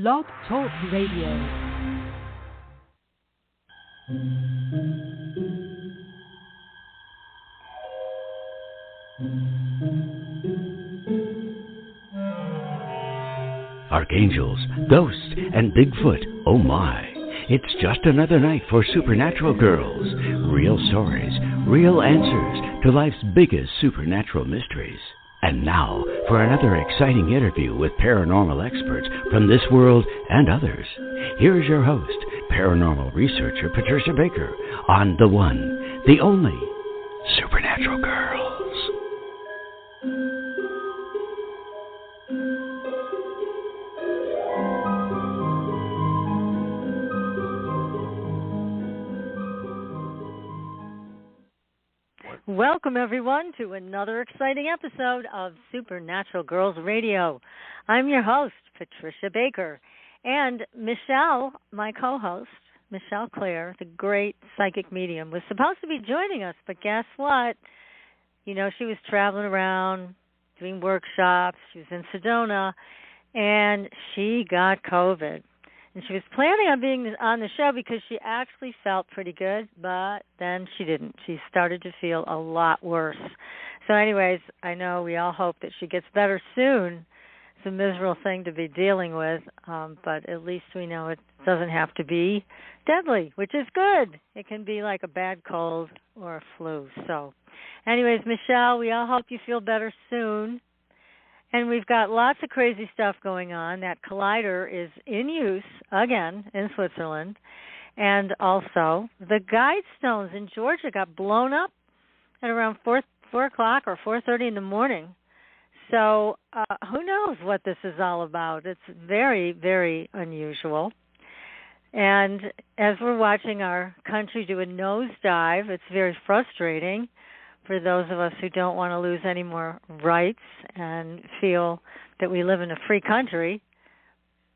Blog Talk Radio. Archangels, ghosts, and Bigfoot, oh my. It's just another night for Supernatural Girls. Real stories, real answers to life's biggest supernatural mysteries. And now for another exciting interview with paranormal experts from this world and others. Here's your host, paranormal researcher Patricia Baker, on the one, the only Supernatural Girls. Welcome, everyone, to another exciting episode of Supernatural Girls Radio. I'm your host, Patricia Baker, and Michelle, my co-host, Michelle Clare, the great psychic medium, was supposed to be joining us, but guess what? You know, she was traveling around doing workshops. She was in Sedona, and she got COVID. And she was planning on being on the show because she actually felt pretty good, but then she didn't. She started to feel a lot worse. So anyways, I know we all hope that she gets better soon. It's a miserable thing to be dealing with, but at least we know it doesn't have to be deadly, which is good. It can be like a bad cold or a flu. So anyways, Michelle, we all hope you feel better soon. And we've got lots of crazy stuff going on. That collider is in use, again, in Switzerland. And also, the guide stones in Georgia got blown up at around 4 o'clock or 4:30 in the morning. So who knows what this is all about. It's very, very unusual. And as we're watching our country do a nosedive, it's very frustrating for those of us who don't want to lose any more rights and feel that we live in a free country.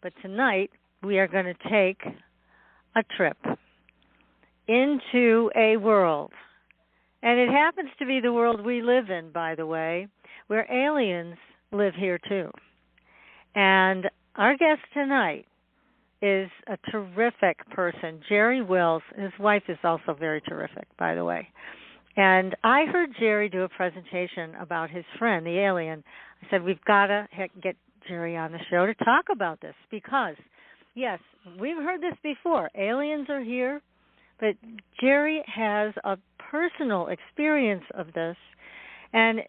But tonight, we are going to take a trip into a world. And it happens to be the world we live in, by the way, where aliens live here too. And our guest tonight is a terrific person, Jerry Wills. His wife is also very terrific, by the way. And I heard Jerry do a presentation about his friend, the alien. I said, we've got to get Jerry on the show to talk about this because, yes, we've heard this before. Aliens are here, but Jerry has a personal experience of this. And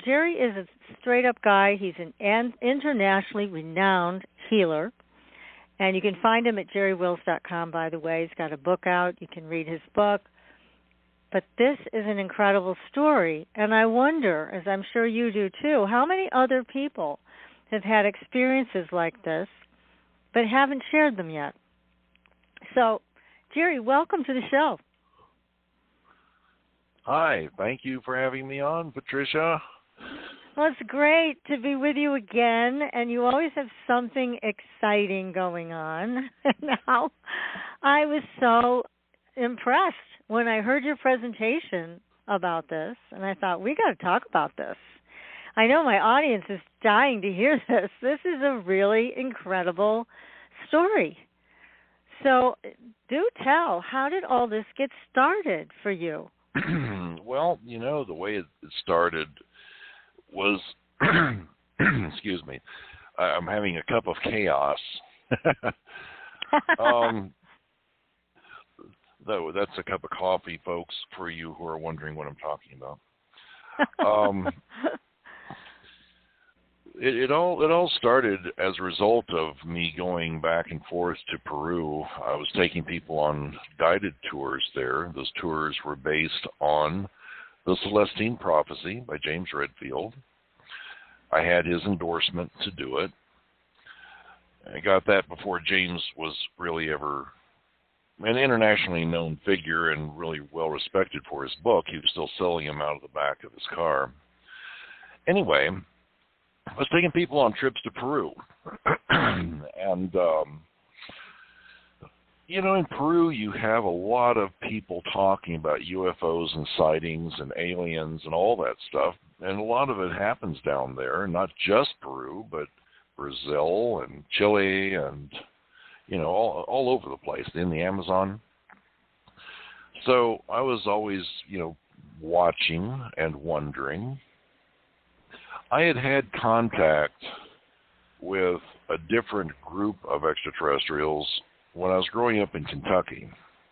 Jerry is a straight-up guy. He's an internationally renowned healer. And you can find him at jerrywills.com, by the way. He's got a book out. You can read his book. But this is an incredible story, and I wonder, as I'm sure you do too, how many other people have had experiences like this but haven't shared them yet. So, Jerry, welcome to the show. Hi, thank you for having me on, Patricia. Well, it's great to be with you again, and you always have something exciting going on. Now, I was so impressed when I heard your presentation about this, and I thought, we got to talk about this. I know my audience is dying to hear this. This is a really incredible story. So do tell, how did all this get started for you? Well, you know, the way it started was, excuse me, I'm having a cup of chaos. Though that's a cup of coffee, folks, for you who are wondering what I'm talking about. It all started as a result of me going back and forth to Peru. I was taking people on guided tours there. Those tours were based on the Celestine Prophecy by James Redfield. I had his endorsement to do it. I got that before James was really ever an internationally known figure and really well respected for his book. He was still selling him out of the back of his car. Anyway, I was taking people on trips to Peru. And, you know, in Peru, you have a lot of people talking about UFOs and sightings and aliens and all that stuff. And a lot of it happens down there, not just Peru, but Brazil and Chile and, all over the place, in the Amazon. So I was always, watching and wondering. I had contact with a different group of extraterrestrials when I was growing up in Kentucky.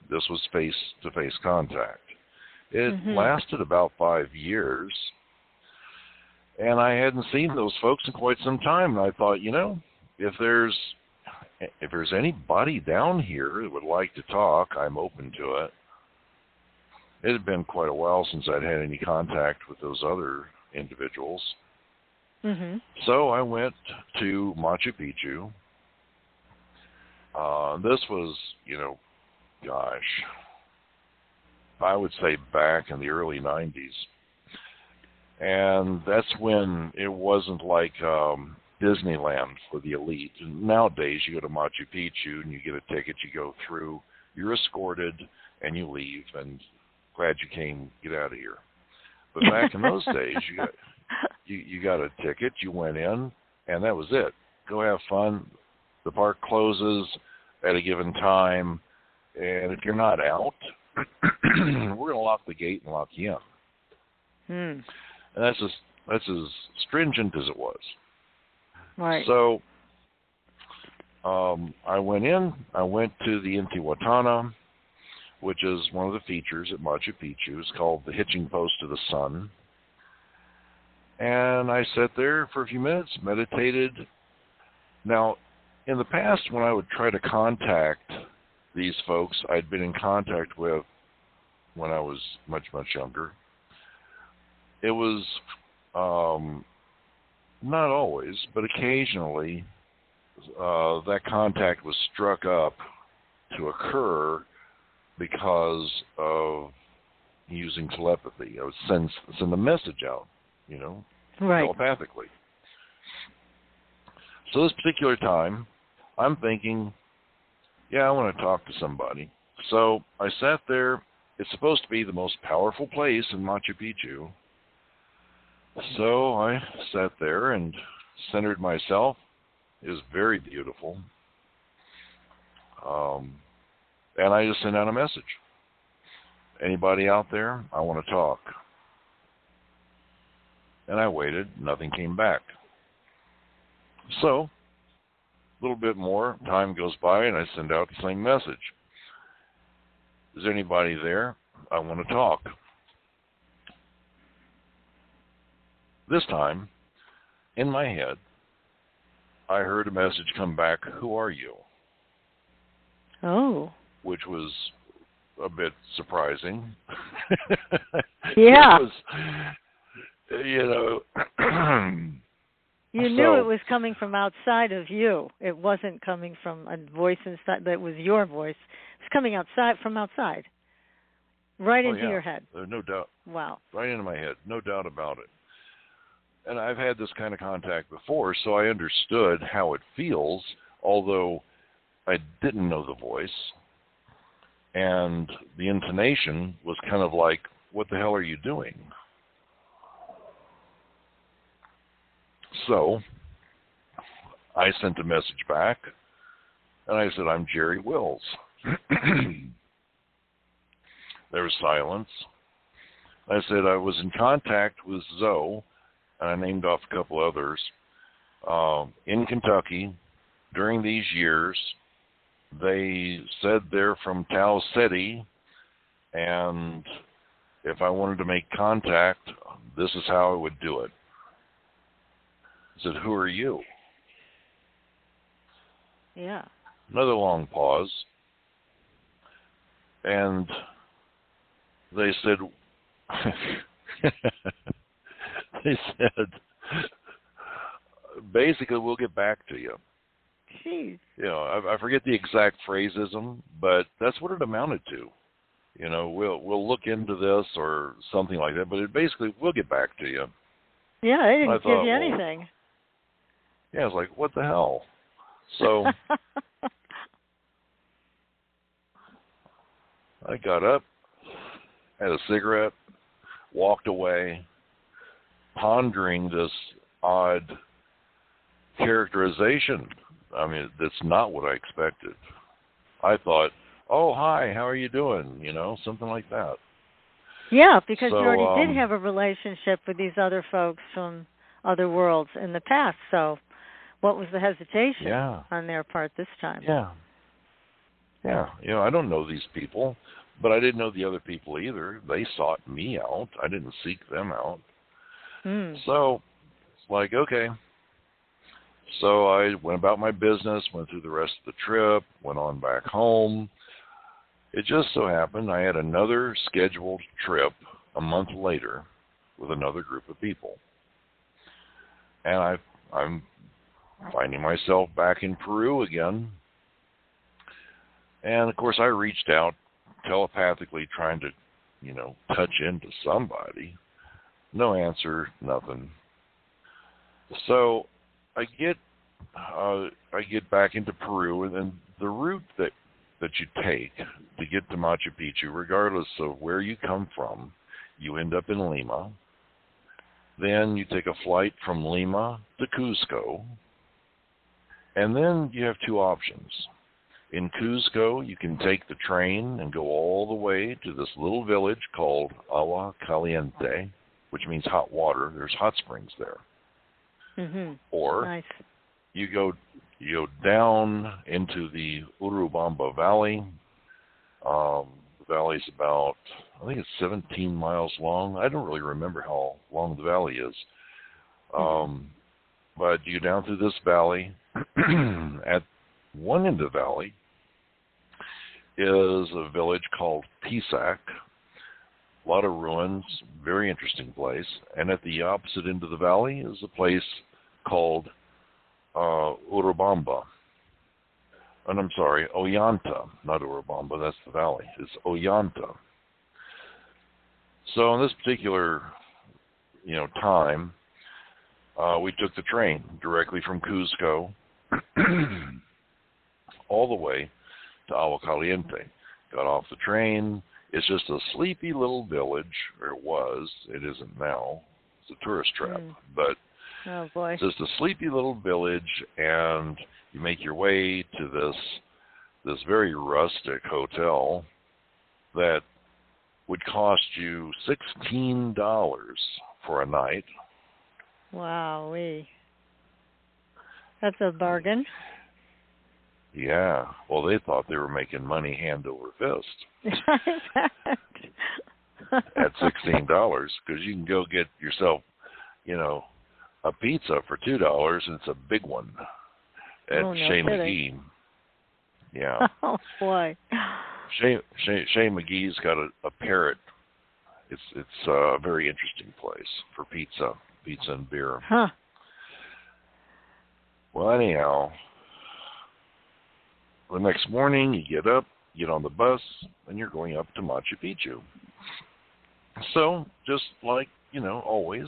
This was face-to-face contact. It lasted about 5 years, and I hadn't seen those folks in quite some time. And I thought, if there's anybody down here that would like to talk, I'm open to it. It had been quite a while since I'd had any contact with those other individuals. So I went to Machu Picchu. This was, I would say back in the early 90s. And that's when it wasn't like Disneyland for the elite. Nowadays, you go to Machu Picchu and you get a ticket, you go through, you're escorted, and you leave, and glad you came, get out of here. But back in those days, you got a ticket, you went in, and that was it. Go have fun. The park closes at a given time, and if you're not out, we're going to lock the gate and lock you in. And that's as stringent as it was. Right. So I went in. I went to the Intihuatana, which is one of the features at Machu Picchu. It's called the Hitching Post to the Sun. And I sat there for a few minutes, meditated. Now, in the past, when I would try to contact these folks I'd been in contact with when I was much, much younger, it was not always, but occasionally that contact was struck up to occur because of using telepathy. I would send a message out, right, telepathically. So this particular time, I'm thinking, I want to talk to somebody. So I sat there. It's supposed to be the most powerful place in Machu Picchu. So I sat there and centered myself. It was very beautiful. And I just sent out a message. Anybody out there? I want to talk. And I waited. Nothing came back. So, a little bit more time goes by, and I send out the same message. Is there anybody there? I want to talk. This time, in my head, I heard a message come back, "Who are you?" Oh. Which was a bit surprising. Yeah. It was, You knew it was coming from outside of you. It wasn't coming from a voice inside that was your voice. It's coming from outside. Right into your head. There's no doubt. Wow. Right into my head. No doubt about it. And I've had this kind of contact before, so I understood how it feels, although I didn't know the voice. And the intonation was kind of like, what the hell are you doing? So I sent a message back, and I said, I'm Jerry Wills. There was silence. I said I was in contact with Zoe, and I named off a couple others, in Kentucky during these years. They said they're from Tau City, and if I wanted to make contact, this is how I would do it. I said, who are you? Yeah. Another long pause. And they said, basically, we'll get back to you. Jeez. I forget the exact phraseism, but that's what it amounted to. We'll look into this or something like that, but it basically, we'll get back to you. Yeah, they didn't give you anything. Yeah, I was like, what the hell? So I got up, had a cigarette, walked away, pondering this odd characterization. I mean, that's not what I expected. I thought, oh, hi, how are you doing? You know, something like that. Yeah, because So, you already did have a relationship with these other folks from other worlds in the past. So what was the hesitation on their part this time? Yeah, you know, I don't know these people, but I didn't know the other people either. They sought me out. I didn't seek them out. So, it's like, okay. So I went about my business, went through the rest of the trip, went on back home. It just so happened I had another scheduled trip a month later with another group of people. And I'm finding myself back in Peru again. And, of course, I reached out telepathically trying to, you know, touch into somebody. No answer, nothing. So I get back into Peru, and then the route that you take to get to Machu Picchu, regardless of where you come from, you end up in Lima. Then you take a flight from Lima to Cusco, and then you have two options. In Cusco, you can take the train and go all the way to this little village called Agua Caliente, which means hot water. There's hot springs there. Or nice. you go down into the Urubamba Valley. The valley's about, I think it's 17 miles long. I don't really remember how long the valley is. But you go down through this valley. At one end of the valley is a village called Pisac. A lot of ruins, very interesting place. And at the opposite end of the valley is a place called Urubamba. And I'm sorry, Ollanta, not Urubamba, that's the valley. It's Ollanta. So in this particular, you know, time, we took the train directly from Cusco all the way to Agua Caliente. Got off the train. It's just a sleepy little village, or it was. It isn't now. It's a tourist trap. But oh boy, it's just a sleepy little village, and you make your way to this very rustic hotel that would cost you $16 for a night. Wowee. That's a bargain. Yeah. Well, they thought they were making money hand over fist. At $16, because you can go get yourself, you know, a pizza for $2, and it's a big one at Shea McGee. Yeah. Oh boy. Shea McGee's got a parrot. It's a very interesting place for pizza and beer. Huh. Well, anyhow, the next morning you get up, get on the bus, and you're going up to Machu Picchu. So, just like, you know, always,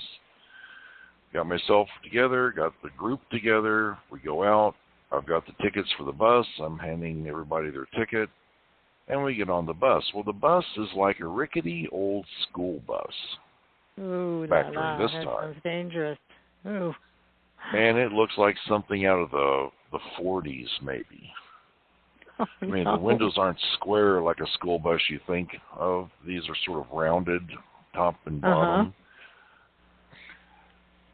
got myself together, got the group together, we go out, I've got the tickets for the bus, I'm handing everybody their ticket, and we get on the bus. Well, the bus is like a rickety old school bus. Ooh, back during this time. Sounds dangerous. Ooh. And it looks like something out of the 40s, maybe. Oh, I mean, the windows aren't square like a school bus you think of. These are sort of rounded, top and bottom.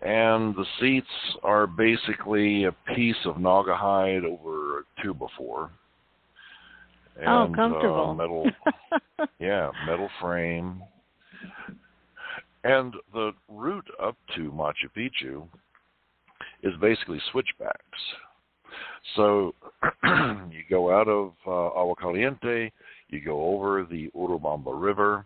And the seats are basically a piece of naga hide over a 2x4. And, comfortable. Metal frame. And the route up to Machu Picchu is basically switchbacks. So you go out of Agua Caliente, you go over the Urubamba River,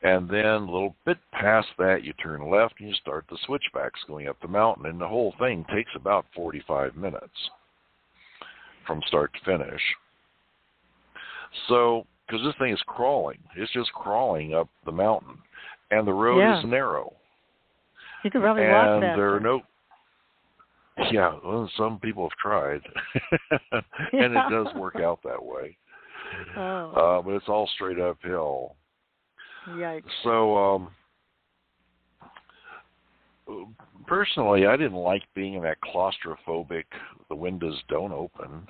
and then a little bit past that you turn left and you start the switchbacks going up the mountain. And the whole thing takes about 45 minutes from start to finish. So, because this thing is crawling. It's just crawling up the mountain. And the road is narrow. You could probably walk that. And there are no... Yeah, well, some people have tried. And it does work out that way. Oh. But it's all straight uphill. Yikes. So, personally, I didn't like being in that claustrophobic, the windows don't open.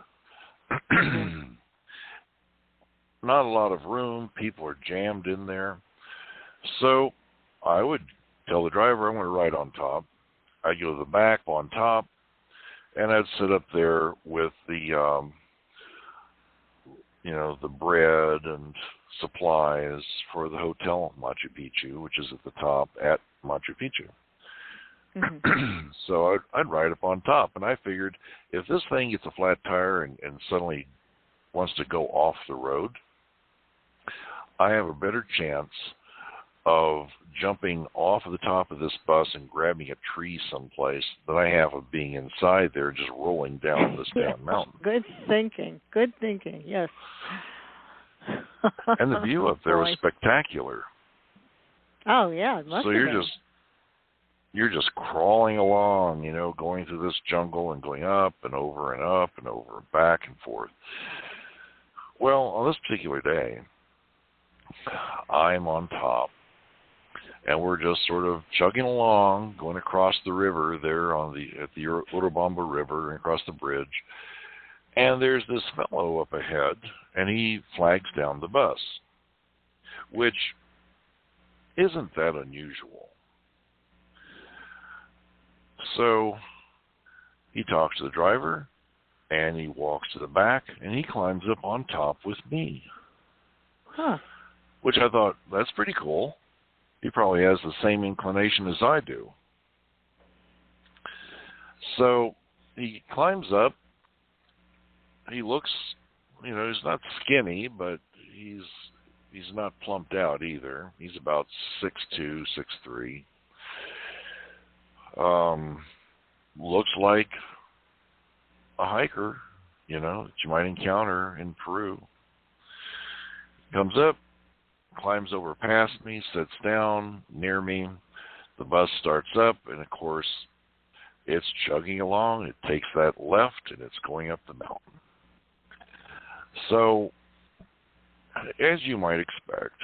Not a lot of room. People are jammed in there. So I would tell the driver I want to ride on top. I'd go to the back on top, and I'd sit up there with the, the bread and supplies for the Hotel Machu Picchu, which is at the top at Machu Picchu. Mm-hmm. So I'd ride up on top, and I figured if this thing gets a flat tire and suddenly wants to go off the road, I have a better chance of jumping off of the top of this bus and grabbing a tree someplace than I have of being inside there just rolling down this damn mountain. Good thinking. Good thinking, yes. And the view up there was spectacular. Oh, yeah, it must so have you're been. You're just crawling along, going through this jungle and going up and over and up and over and back and forth. Well, on this particular day, I'm on top, and we're just sort of chugging along, going across the river there at the Urubamba River and across the bridge. And there's this fellow up ahead, and he flags down the bus, which isn't that unusual. So he talks to the driver, and he walks to the back, and he climbs up on top with me. Huh. Which I thought, that's pretty cool. He probably has the same inclination as I do. So he climbs up. He looks, he's not skinny, but he's not plumped out either. He's about 6'2", 6'3". Looks like a hiker, that you might encounter in Peru. Comes up, climbs over past me, sits down near me. The bus starts up, and of course, it's chugging along. It takes that left, and it's going up the mountain. So, as you might expect,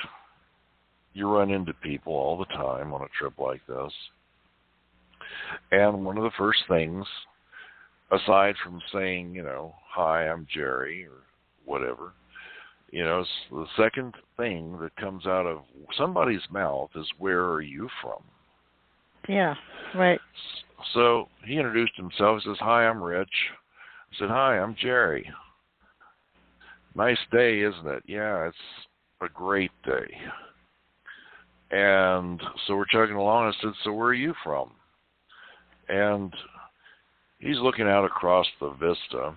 you run into people all the time on a trip like this. And one of the first things, aside from saying, hi, I'm Jerry, or whatever, the second thing that comes out of somebody's mouth is, where are you from? Yeah, right. So he introduced himself. He says, hi, I'm Rich. I said, hi, I'm Jerry. Nice day, isn't it? Yeah, it's a great day. And so we're chugging along. I said, so where are you from? And he's looking out across the vista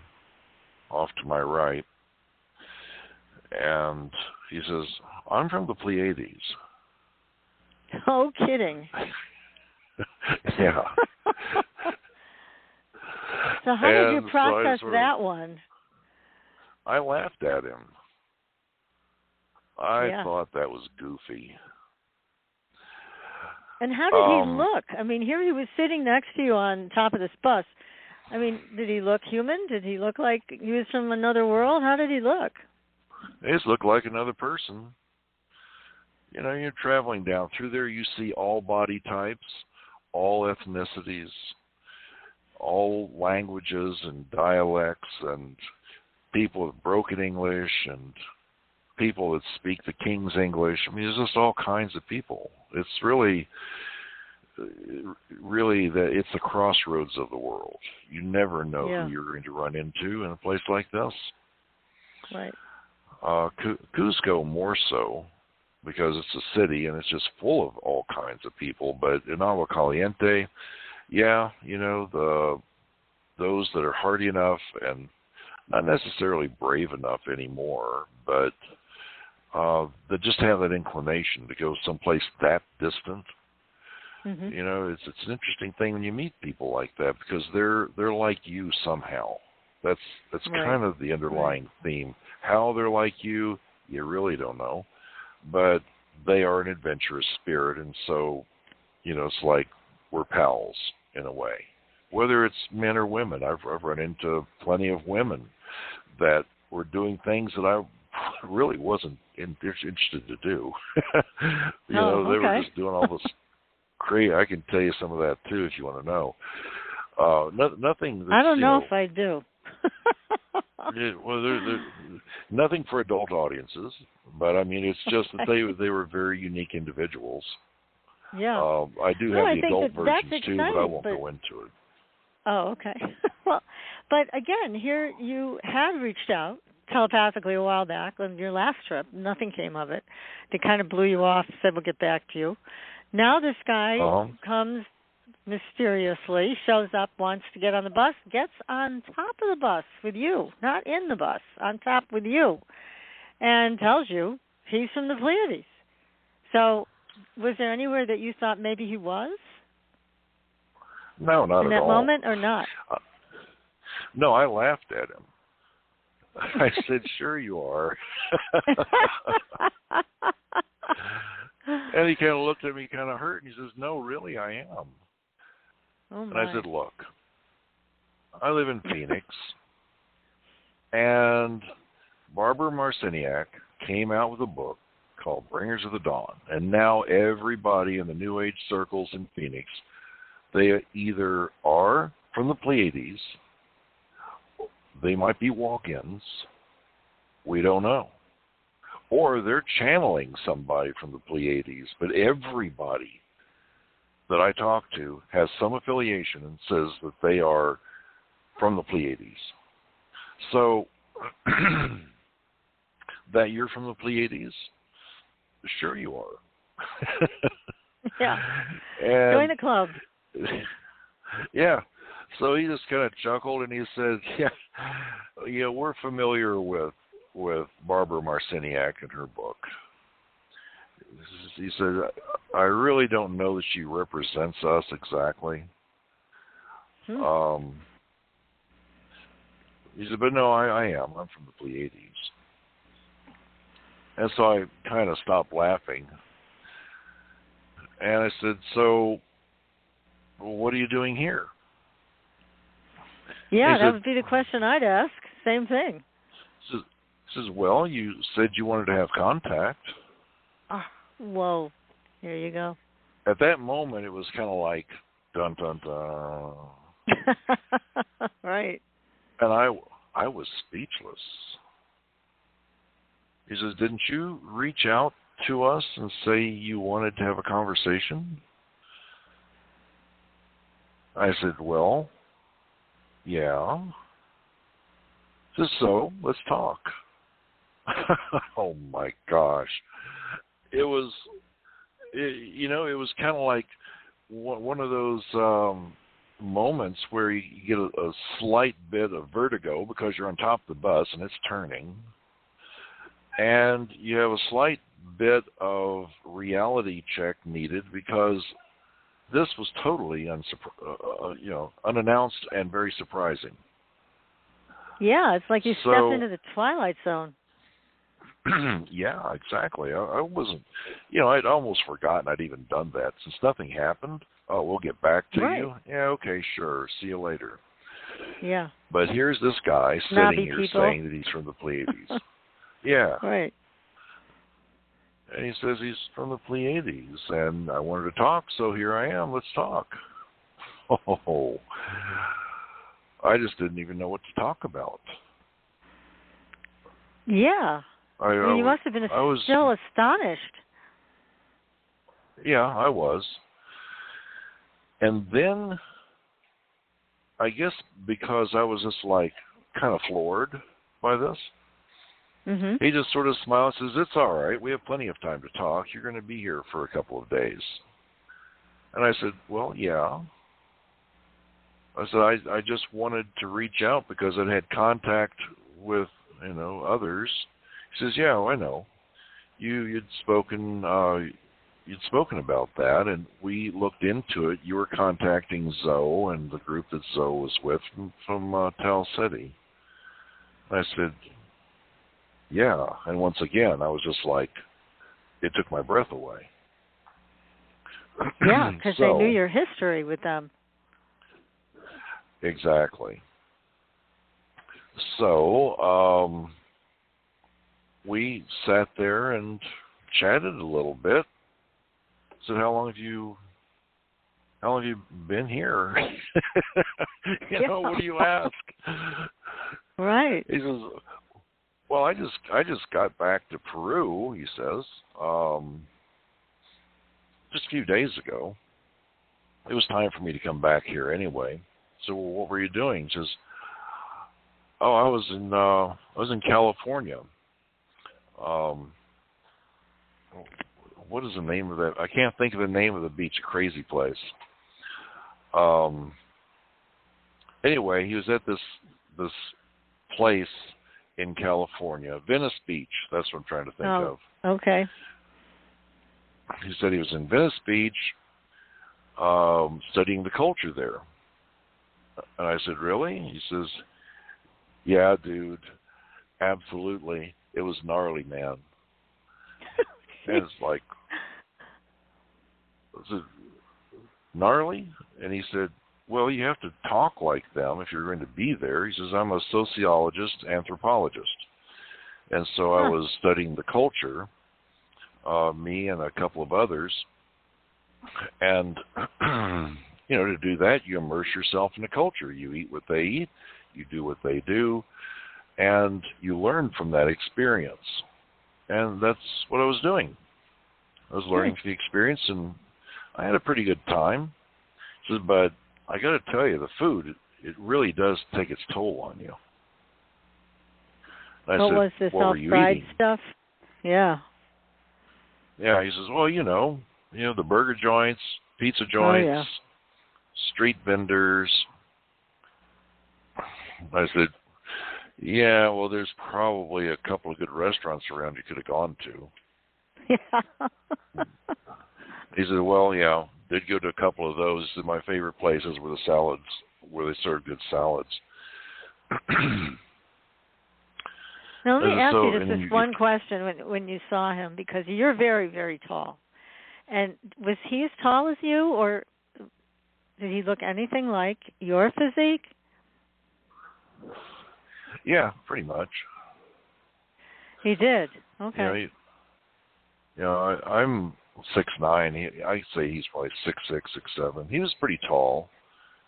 off to my right. And he says, I'm from the Pleiades. Oh, kidding. Yeah. So how did you process that one? I laughed at him. I thought that was goofy. And how did he look? I mean, here he was sitting next to you on top of this bus. I mean, did he look human? Did he look like he was from another world? How did he look? He just looked like another person. You're traveling down through there. You see all body types, all ethnicities, all languages and dialects, and people with broken English and people that speak the King's English. I mean, there's just all kinds of people. It's really it's the crossroads of the world. You never know who you're going to run into in a place like this. Right. Cusco more so, because it's a city and it's just full of all kinds of people. But in Agua Caliente, those that are hardy enough and not necessarily brave enough anymore, but that just have that inclination to go someplace that distant. Mm-hmm. It's an interesting thing when you meet people like that, because they're like you somehow. That's right. kind of the underlying theme. How they're like you really don't know, but they are an adventurous spirit, and so it's like we're pals in a way. Whether it's men or women, I've run into plenty of women that were doing things that I really wasn't interested to do. They were just doing all this crazy. I can tell you some of that too if you want to know. Nothing. That's, I don't know if I do. Well, there's nothing for adult audiences, but I mean, it's just that they were very unique individuals. Yeah. I do have the adult versions exciting, too, but I won't go into it. Oh, okay. Well, but again, here you had reached out telepathically a while back on your last trip. Nothing came of it. They kind of blew you off, said we'll get back to you. Now this guy comes mysteriously, shows up, wants to get on the bus, gets on top of the bus with you, not in the bus, on top with you, and tells you he's from the Pleiades. So was there anywhere that you thought maybe he was? No, not in at all. that moment, or not? No, I laughed at him. I said, "Sure you are." And he kind of looked at me kind of hurt, and he says, "No, really, I am." Oh, and I said, "Look, I live in Phoenix, and Barbara Marciniak came out with a book called Bringers of the Dawn, and now everybody in the New Age circles in Phoenix, they either are from the Pleiades, they might be walk-ins, we don't know, or they're channeling somebody from the Pleiades, but everybody that I talk to has some affiliation and says that they are from the Pleiades. So, that you're from the Pleiades? Sure you are." Yeah. And, join the club. Yeah. So he just kind of chuckled and he said, "Yeah, we're familiar with Barbara Marciniak and her book." He said, "I really don't know that she represents us exactly." He said, "But no, I am. I'm from the Pleiades." And so I kind of stopped laughing. And I said, "So, what are you doing here?" Yeah, that would be the question I'd ask. Same thing. He says, "Well, you said you wanted to have contact." Oh, whoa. Here you go. At that moment, it was kind of like, dun, dun, dun. Right. And I was speechless. He says, "Didn't you reach out to us and say you wanted to have a conversation?" I said, "Well, yeah." He says, "So, let's talk." Oh my gosh. It was kind of like one of those moments where you get a slight bit of vertigo because you're on top of the bus and it's turning. And you have a slight bit of reality check needed because this was totally unannounced and very surprising. Yeah, it's like you stepped into the Twilight Zone. Yeah, exactly. I wasn't, I'd almost forgotten I'd even done that. Since nothing happened, "Oh, we'll get back to you." Yeah, okay, sure. See you later. Yeah. But here's this guy sitting here saying that he's from the Pleiades. Yeah. Right. And he says he's from the Pleiades, and I wanted to talk, so here I am. Let's talk. Oh, I just didn't even know what to talk about. Yeah. You must have been still astonished. Yeah, I was. And then, I guess because I was just kind of floored by this, he just sort of smiled and says, "It's all right. We have plenty of time to talk. You're going to be here for a couple of days." And I said, "Well, yeah." I said, I just wanted to reach out because I'd had contact with, others. He says, "Yeah, I know. You'd spoken about that, and we looked into it. You were contacting Zoe and the group that Zoe was with from Tal City." I said, "Yeah." And once again, I was just like, it took my breath away. Yeah, because they knew your history with them. Exactly. So, we sat there and chatted a little bit. I said, "How long have you how long have you been here? What do you ask? Right. He says, well, I just got back to Peru, he says, just a few days ago. It was time for me to come back here anyway. So what were you doing? He says, oh, I was in California. What is the name of that? I can't think of the name of the beach. A crazy place. Anyway, he was at this place in California, Venice Beach. That's what I'm trying to think of. Okay. He said he was in Venice Beach, studying the culture there. And I said, really? He says, yeah, dude, absolutely. It was gnarly, man. And it's like, is it gnarly? And he said, well, you have to talk like them if you're going to be there. He says, I'm a sociologist, anthropologist. And so I was studying the culture, me and a couple of others. And, to do that, you immerse yourself in the culture. You eat what they eat, you do what they do, and you learn from that experience. And that's what I was doing. I was learning from the experience, and I had a pretty good time. He says, but I got to tell you, the food, it really does take its toll on you. And I said, was this what were you fried eating? stuff? Yeah. Yeah, he says, well, the burger joints, pizza joints, street vendors. I said, yeah, well, there's probably a couple of good restaurants around you could have gone to. Yeah. He said, well, yeah, did go to a couple of those. My favorite places were the salads, where they serve good salads. Now, let me ask you just this one you, question when you saw him, because you're very, very tall. And was he as tall as you, or did he look anything like your physique? Yeah, pretty much. He did. Okay. I'm 6'9". I say he's probably 6'6", 6'7". He was pretty tall.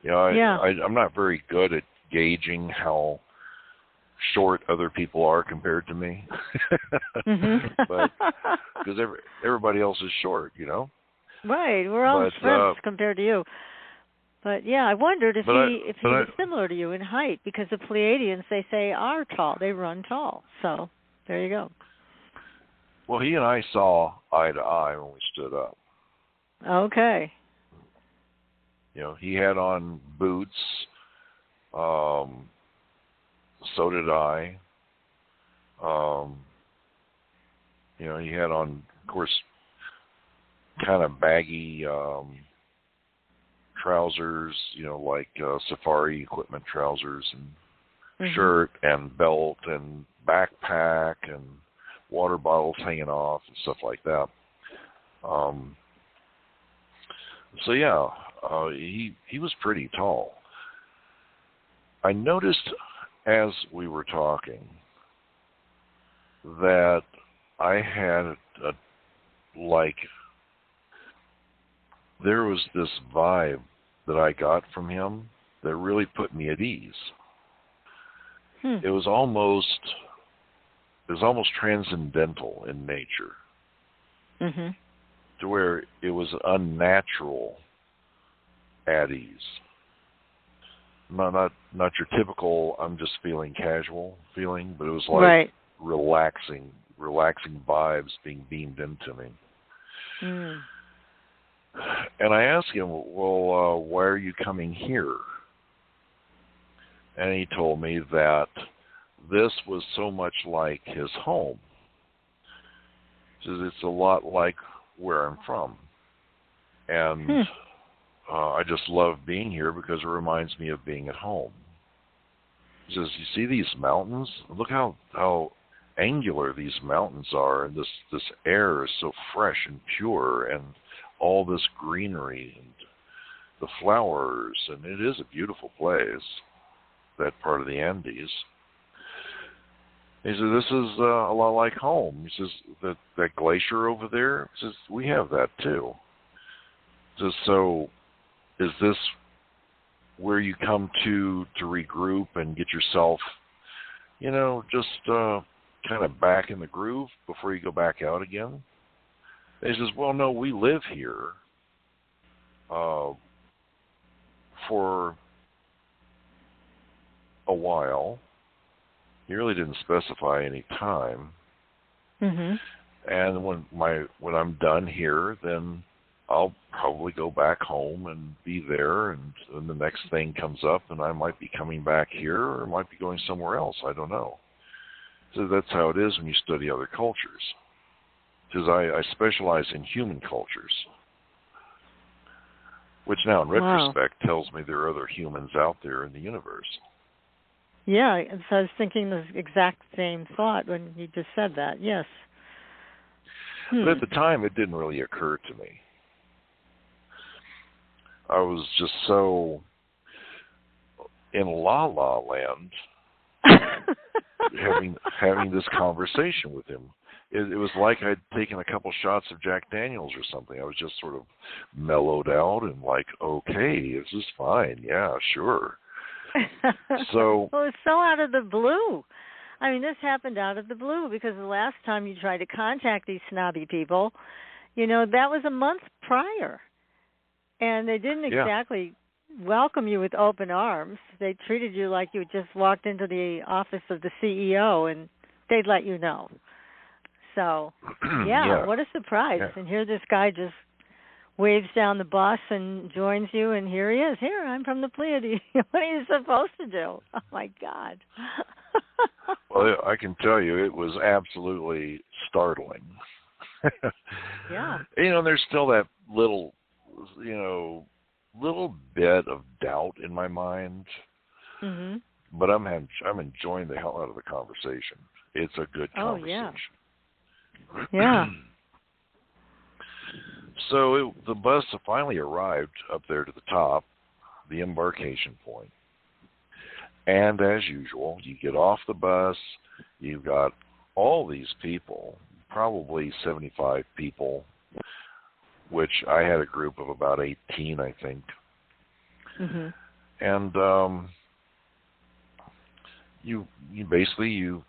I'm not very good at gauging how short other people are compared to me. But because everybody else is short, Right, we're all shrimps compared to you. But yeah, I wondered if he was similar to you in height, because the Pleiadians, they say, are tall. They run tall. So there you go. Well, he and I saw eye to eye when we stood up. Okay. He had on boots. So did I. He had on, of course, kind of baggy trousers, like safari equipment trousers, and shirt and belt and backpack and water bottles hanging off and stuff like that. He was pretty tall. I noticed as we were talking that I had there was this vibe that I got from him that really put me at ease. It was almost transcendental in nature, to where it was unnatural at ease. Not your typical I'm just feeling casual feeling, but it was like relaxing vibes being beamed into me. And I asked him, well, why are you coming here? And he told me that this was so much like his home. He says it's a lot like where I'm from. And I just love being here because it reminds me of being at home. He says, you see these mountains? Look how angular these mountains are, and this air is so fresh and pure, and all this greenery and the flowers, and it is a beautiful place, that part of the Andes. He said, this is a lot like home. He says, that glacier over there, he says, we have that too. He says, so is this where you come to regroup and get yourself, just kind of back in the groove before you go back out again? And he says, well, no, we live here for a while. He really didn't specify any time. Mm-hmm. And when I'm done here, then I'll probably go back home and be there, and the next thing comes up, and I might be coming back here, or might be going somewhere else. I don't know. So that's how it is when you study other cultures. Because I specialize in human cultures, which now in retrospect tells me there are other humans out there in the universe. Yeah, so I was thinking the exact same thought when you just said that, yes. But at the time, it didn't really occur to me. I was just so in la-la land having this conversation with him. It was like I'd taken a couple shots of Jack Daniels or something. I was just sort of mellowed out and like, okay, this is fine. Yeah, sure. So well, it's so out of the blue. I mean, this happened out of the blue because the last time you tried to contact these snobby people, that was a month prior. And they didn't exactly welcome you with open arms. They treated you like you just walked into the office of the CEO and they'd let you know. So, what a surprise. Yeah. And here this guy just waves down the bus and joins you, and here he is. Here, I'm from the Pleiades. What are you supposed to do? Oh, my God. Well, I can tell you it was absolutely startling. Yeah. There's still that little bit of doubt in my mind. Mm-hmm. But I'm enjoying the hell out of the conversation. It's a good conversation. Yeah. So the bus finally arrived up there to the top, the embarkation point. And as usual, you get off the bus, you've got all these people, probably 75 people, which I had a group of about 18, I think. Mm-hmm. And you basically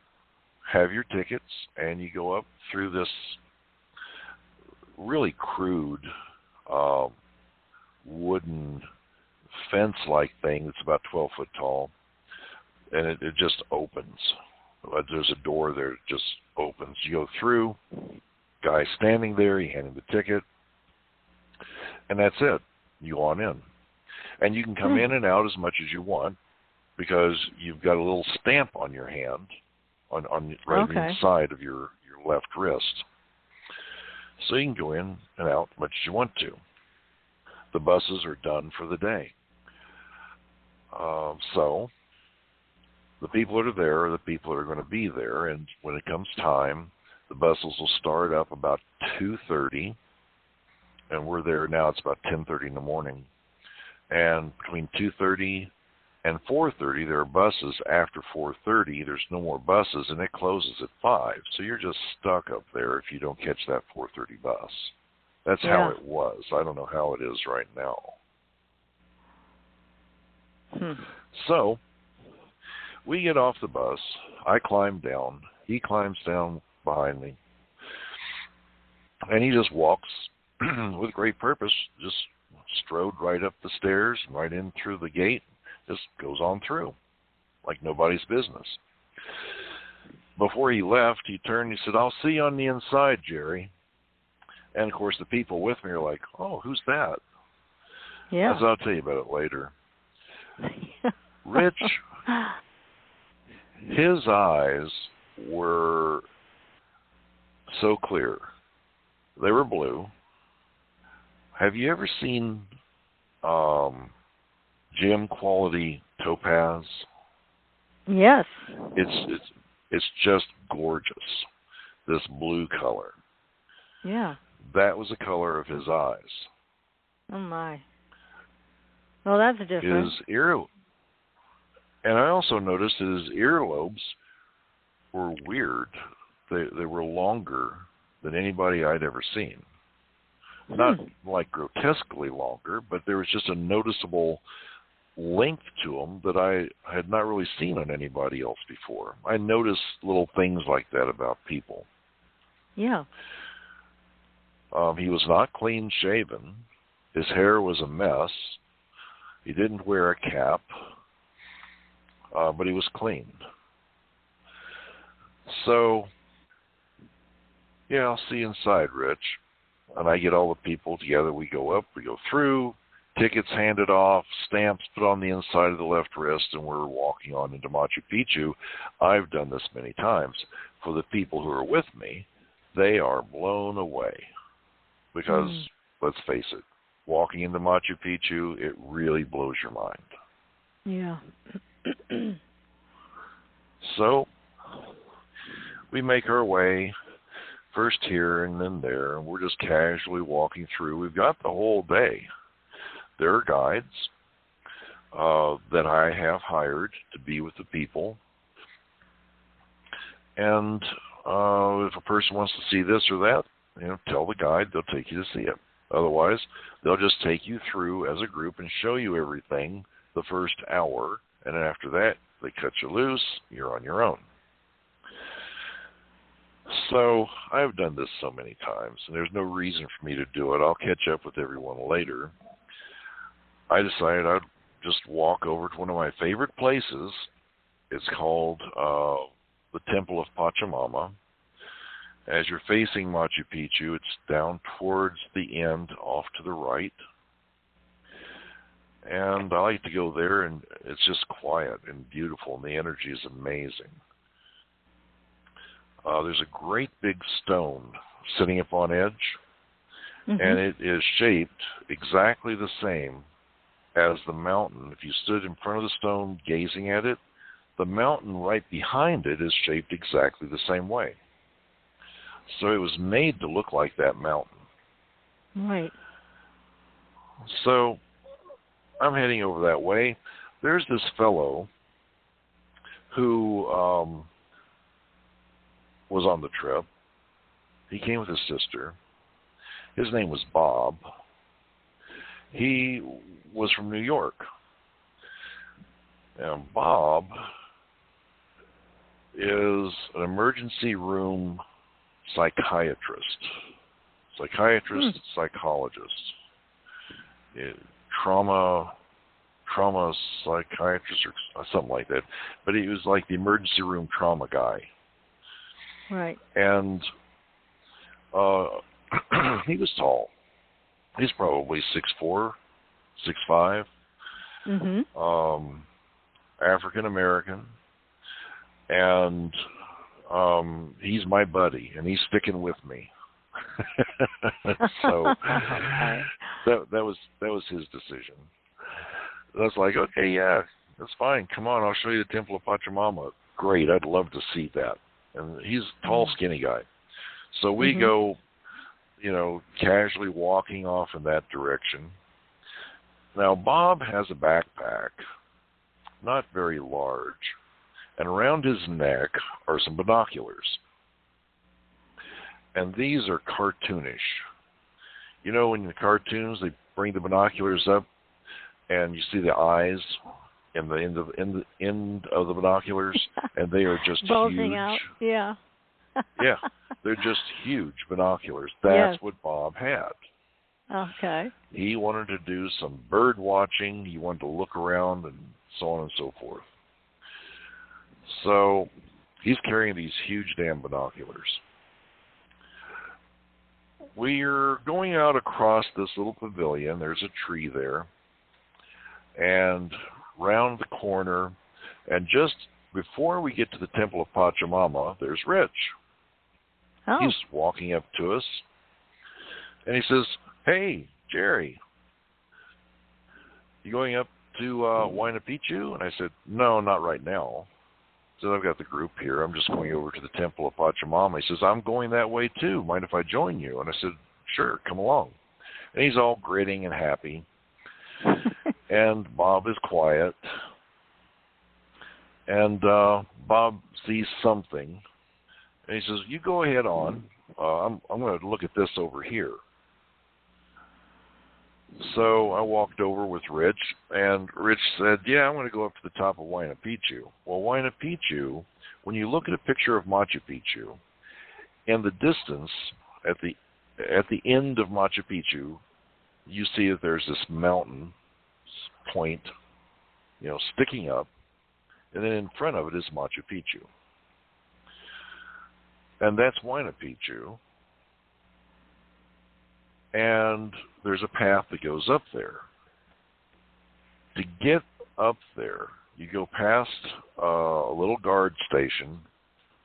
have your tickets, and you go up through this really crude wooden fence-like thing that's about 12 foot tall, and it just opens. There's a door there that just opens. You go through, guy standing there, you hand him the ticket, and that's it. You go on in. And you can come in and out as much as you want because you've got a little stamp on your hand, on right inside of your left wrist. So you can go in and out as much as you want to. The buses are done for the day. So the people that are there are the people that are going to be there, and when it comes time, the buses will start up about 2:30, and we're there now. It's about 10:30 in the morning. And between 2:30 and 4:30, there are buses. After 4:30, there's no more buses, and it closes at 5. So you're just stuck up there if you don't catch that 4:30 bus. That's how it was. I don't know how it is right now. So we get off the bus. I climb down. He climbs down behind me. And he just walks with great purpose, just strode right up the stairs, right in through the gate, just goes on through like nobody's business. Before he left, he turned and he said, "I'll see you on the inside, Jerry." And, of course, the people with me are like, "Oh, who's that?" Yeah. As I'll tell you about it later. Rich, his eyes were so clear. They were blue. Have you ever seen gem quality topaz? Yes. It's just gorgeous, this blue color. Yeah. That was the color of his eyes. Oh, my. Well, that's different. His ear, and I also noticed his earlobes were weird. They were longer than anybody I'd ever seen. Not like grotesquely longer, but there was just a noticeable length to them that I had not really seen on anybody else before. I noticed little things like that about people. Yeah. He was not clean shaven. His hair was a mess. He didn't wear a cap, but he was clean. So, yeah, I'll see you inside, Rich. And I get all the people together. We go up, we go through, tickets handed off, stamps put on the inside of the left wrist, and we're walking on into Machu Picchu. I've done this many times. For the people who are with me, they are blown away. Because, let's face it, walking into Machu Picchu, it really blows your mind. Yeah. So, we make our way, first here and then there, and we're just casually walking through. We've got the whole day. There are guides that I have hired to be with the people. And if a person wants to see this or that, tell the guide, they'll take you to see it. Otherwise, they'll just take you through as a group and show you everything the first hour, and then after that, they cut you loose, you're on your own. So, I've done this so many times, and there's no reason for me to do it. I'll catch up with everyone later. I decided I'd just walk over to one of my favorite places. It's called the Temple of Pachamama. As you're facing Machu Picchu, it's down towards the end, off to the right. And I like to go there, and it's just quiet and beautiful, and the energy is amazing. There's a great big stone sitting up on edge, and it is shaped exactly the same as the mountain. If you stood in front of the stone gazing at it, the mountain right behind it is shaped exactly the same way. So it was made to look like that mountain. Right. So I'm heading over that way. There's this fellow who was on the trip. He came with his sister. His name was Bob. He was from New York. And Bob is an emergency room psychiatrist, psychologist, trauma psychiatrist or something like that. But he was like the emergency room trauma guy. Right. And he was tall. He's probably 6'4", 6'5", African American, and he's my buddy, and he's sticking with me. So that was his decision. I was like, okay, yeah, that's fine. Come on, I'll show you the Temple of Pachamama. Great, I'd love to see that. And he's a tall, skinny guy. So we go, casually walking off in that direction. Now, Bob has a backpack, not very large, and around his neck are some binoculars. And these are cartoonish. You know, in the cartoons, they bring the binoculars up, and you see the eyes in the end of the binoculars, and they are just bulging huge. Out. Yeah. Yeah, they're just huge binoculars. That's what Bob had. Okay. He wanted to do some bird watching. He wanted to look around and so on and so forth. So he's carrying these huge damn binoculars. We're going out across this little pavilion. There's a tree there. And round the corner, and just before we get to the Temple of Pachamama, there's Rich. Oh. He's walking up to us, and he says, "Hey, Jerry, you going up to Huayna Picchu?" And I said, "No, not right now." I said, "I've got the group here. I'm just going over to the Temple of Pachamama." He says, "I'm going that way too. Mind if I join you?" And I said, "Sure, come along." And he's all grinning and happy. And Bob is quiet. And Bob sees something. And he says, "You go ahead on. I'm going to look at this over here." So I walked over with Rich, and Rich said, yeah, I want to go up to the top of Huayna Picchu. Well, Huayna Picchu, when you look at a picture of Machu Picchu, and the distance at the end of Machu Picchu, you see that there's this mountain point, sticking up, and then in front of it is Machu Picchu. And that's Huayna Picchu. And there's a path that goes up there. To get up there, you go past a little guard station.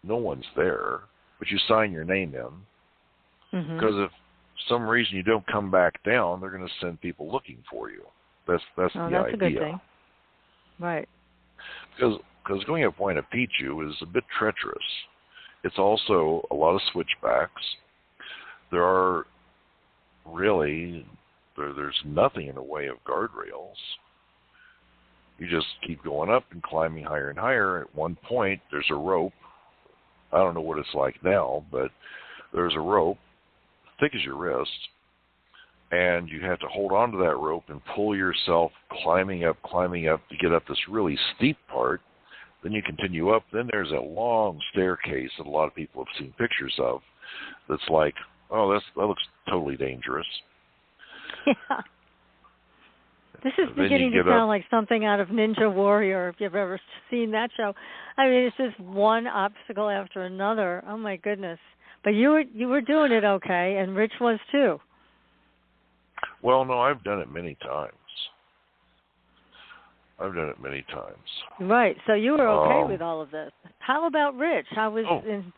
No one's there, but you sign your name in. Mm-hmm. Because if for some reason you don't come back down, they're going to send people looking for you. That's the idea. A good thing. Right. Because going up Huayna Picchu is a bit treacherous. It's also a lot of switchbacks. There are really, there's nothing in the way of guardrails. You just keep going up and climbing higher and higher. At one point, there's a rope. I don't know what it's like now, but there's a rope, thick as your wrist, and you have to hold on to that rope and pull yourself climbing up to get up this really steep part. Then you continue up. Then there's a long staircase that a lot of people have seen pictures of that's like, oh, that looks totally dangerous. Yeah. This is beginning to sound like something out of Ninja Warrior, if you've ever seen that show. I mean, it's just one obstacle after another. Oh, my goodness. But you were doing it okay, and Rich was too. Well, no, I've done it many times. Right. So you were okay with all of this. How about Rich? How was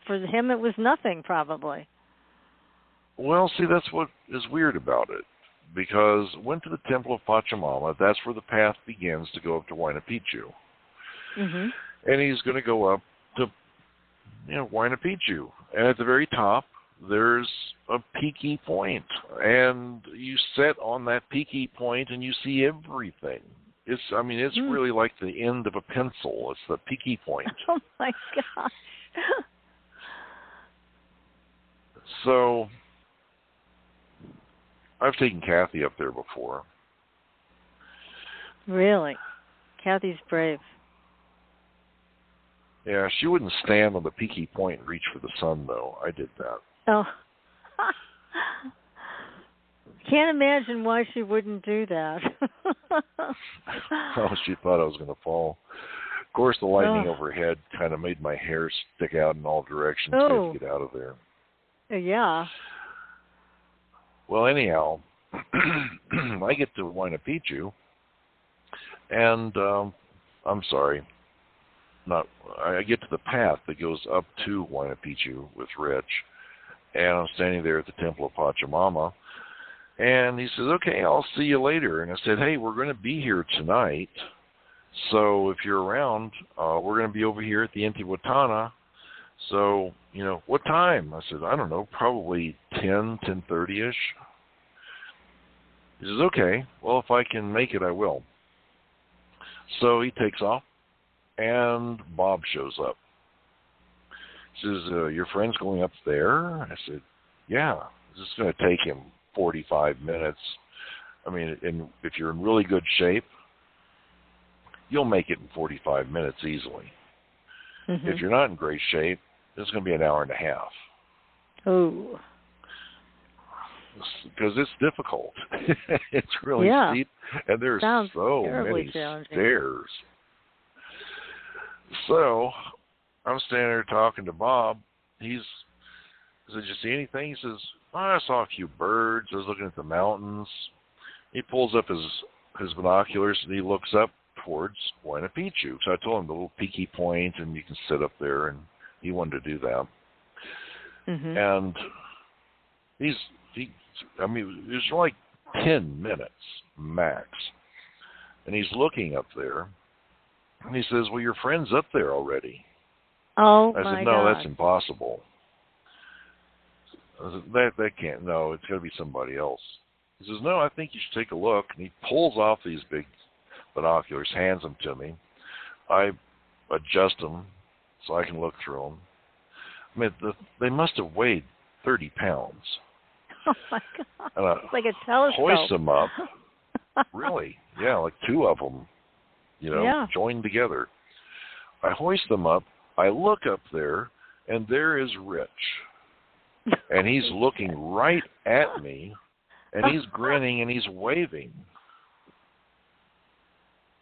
for him? It was nothing, probably. Well, see, that's what is weird about it. Because went to the Temple of Pachamama. That's where the path begins to go up to Huayna Picchu. Mm-hmm. And he's going to go up to, Huayna Picchu. And at the very top, there's a peaky point. And you sit on that peaky point and you see everything. It's really like the end of a pencil. It's the peaky point. Oh, my gosh. So I've taken Kathy up there before. Really? Kathy's brave. Yeah, she wouldn't stand on the peaky point and reach for the sun, though. I did that. Oh. Can't imagine why she wouldn't do that. Oh, she thought I was going to fall. Of course, the lightning overhead kind of made my hair stick out in all directions. So I had to get out of there. Yeah. Well, anyhow, I get to Huayna Picchu, and I get to the path that goes up to Huayna Picchu with Rich, and I'm standing there at the Temple of Pachamama, and he says, okay, I'll see you later. And I said, hey, we're going to be here tonight, so if you're around, we're going to be over here at the Intihuatana. So, what time? I said, I don't know, probably 10:30-ish. He says, okay, well, if I can make it, I will. So he takes off, and Bob shows up. He says, your friend's going up there? I said, yeah, this is going to take him 45 minutes. I mean, and if you're in really good shape, you'll make it in 45 minutes easily. Mm-hmm. If you're not in great shape, it's going to be an hour and a half. Oh. Because it's difficult. It's really steep, and there's so many stairs. So I'm standing there talking to Bob. He said, did you see anything? He says, I saw a few birds. I was looking at the mountains. He pulls up his binoculars, and he looks up towards Huayna Picchu. So I told him the little peaky point, and you can sit up there, and he wanted to do that. Mm-hmm. And it was like 10 minutes max. And he's looking up there, and he says, well, your friend's up there already. Oh, I said, no, that's impossible. I said, that can't, no, it's got to be somebody else. He says, no, I think you should take a look. And he pulls off these big binoculars, hands them to me. I adjust them so I can look through them. I mean, they must have weighed 30 pounds. Oh, my God. And I It's like a telescope. hoist them up. Really? Yeah, like two of them, joined together. I hoist them up. I look up there, and there is Rich. And he's looking right at me, and he's grinning, and he's waving.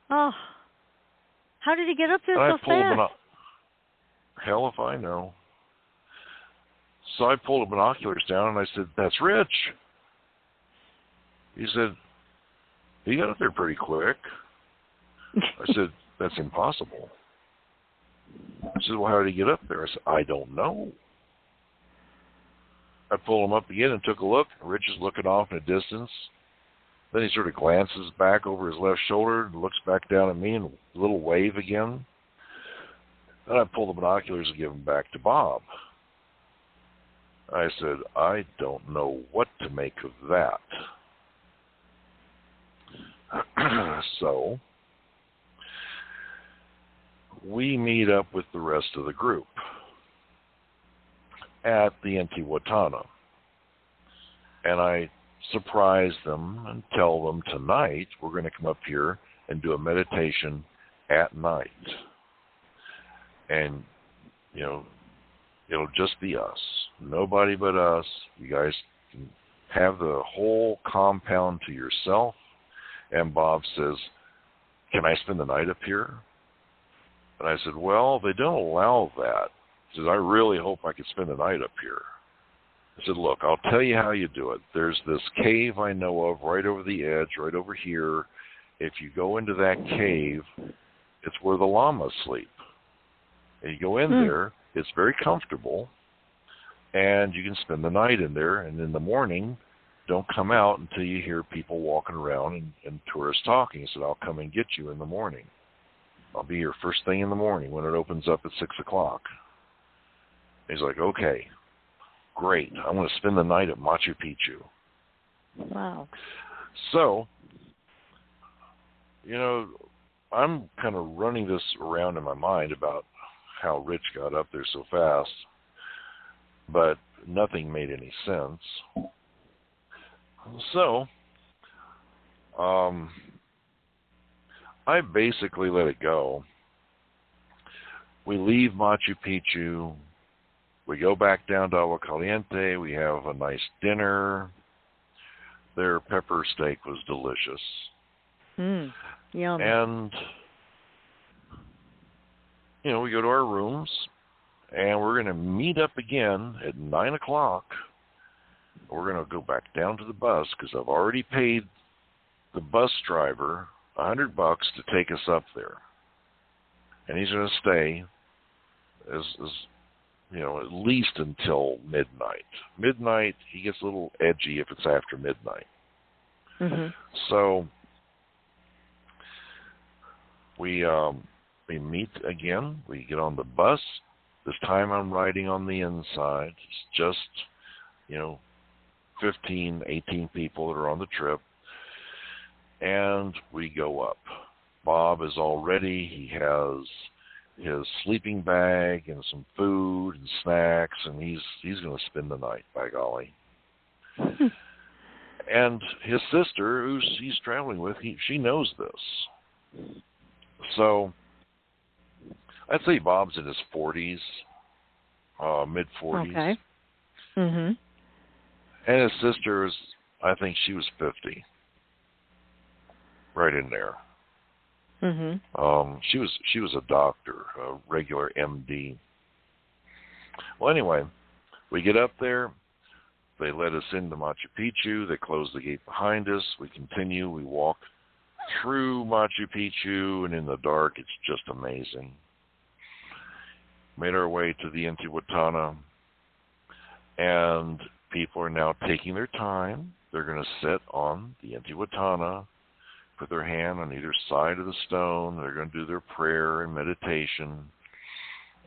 Oh. How did he get up there and so fast? Hell if I know. So I pulled the binoculars down, and I said, "That's Rich." He said, "He got up there pretty quick." I said, "That's impossible." He said, "Well, how did he get up there?" I said, "I don't know." I pulled him up again and took a look. Rich is looking off in the distance. Then he sort of glances back over his left shoulder and looks back down at me and a little wave again. Then I pulled the binoculars and give them back to Bob. I said, "I don't know what to make of that." So we meet up with the rest of the group at the Intihuatana. And I surprise them and tell them tonight we're going to come up here and do a meditation at night. And, it'll just be us. Nobody but us. You guys can have the whole compound to yourself. And Bob says, "Can I spend the night up here?" And I said, "Well, they don't allow that." He says, "I really hope I could spend the night up here." I said, "Look, I'll tell you how you do it. There's this cave I know of right over the edge, right over here. If you go into that cave, it's where the llamas sleep. And you go in there, it's very comfortable, and you can spend the night in there, and in the morning, don't come out until you hear people walking around and tourists talking." He said, "I'll come and get you in the morning. I'll be here first thing in the morning when it opens up at 6 o'clock. He's like, "Okay, great. I'm going to spend the night at Machu Picchu." Wow. So, I'm kind of running this around in my mind about how Rich got up there so fast, but nothing made any sense. So, I basically let it go. We leave Machu Picchu. We go back down to Agua Caliente. We have a nice dinner. Their pepper steak was delicious. Yum. And, we go to our rooms, and we're going to meet up again at 9 o'clock. We're going to go back down to the bus because I've already paid the bus driver $100 to take us up there. And he's going to stay at least until midnight. Midnight, he gets a little edgy if it's after midnight. Mm-hmm. So we meet again. We get on the bus. This time I'm riding on the inside. It's just, 15, 18 people that are on the trip. And we go up. Bob is all ready. He has his sleeping bag and some food and snacks, and he's going to spend the night, by golly. And his sister, who he's traveling with, she knows this. So I'd say Bob's in his 40s, mid-40s. Okay. Mm-hmm. And his sister is, I think she was 50. Right in there. Mm-hmm. She was a doctor, a regular MD. Well, anyway, we get up there. They let us into Machu Picchu. They close the gate behind us. We continue. We walk through Machu Picchu, and in the dark, it's just amazing. Made our way to the Intihuatana, and people are now taking their time. They're going to sit on the Intihuatana, put their hand on either side of the stone. They're going to do their prayer and meditation.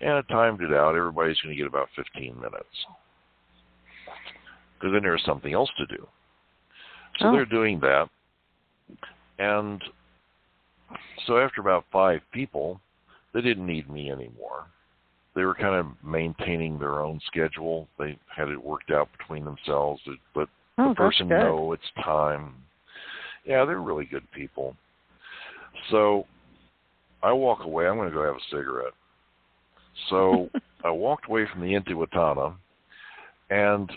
And I timed it out. Everybody's going to get about 15 minutes. Because then there's something else to do. So they're doing that. And so after about 5 people, they didn't need me anymore. They were kind of maintaining their own schedule. They had it worked out between themselves. But Oh, the person that's good. know it's time. Yeah, they're really good people. So I walk away. I'm going to go have a cigarette. So I walked away from the Intihuatana, and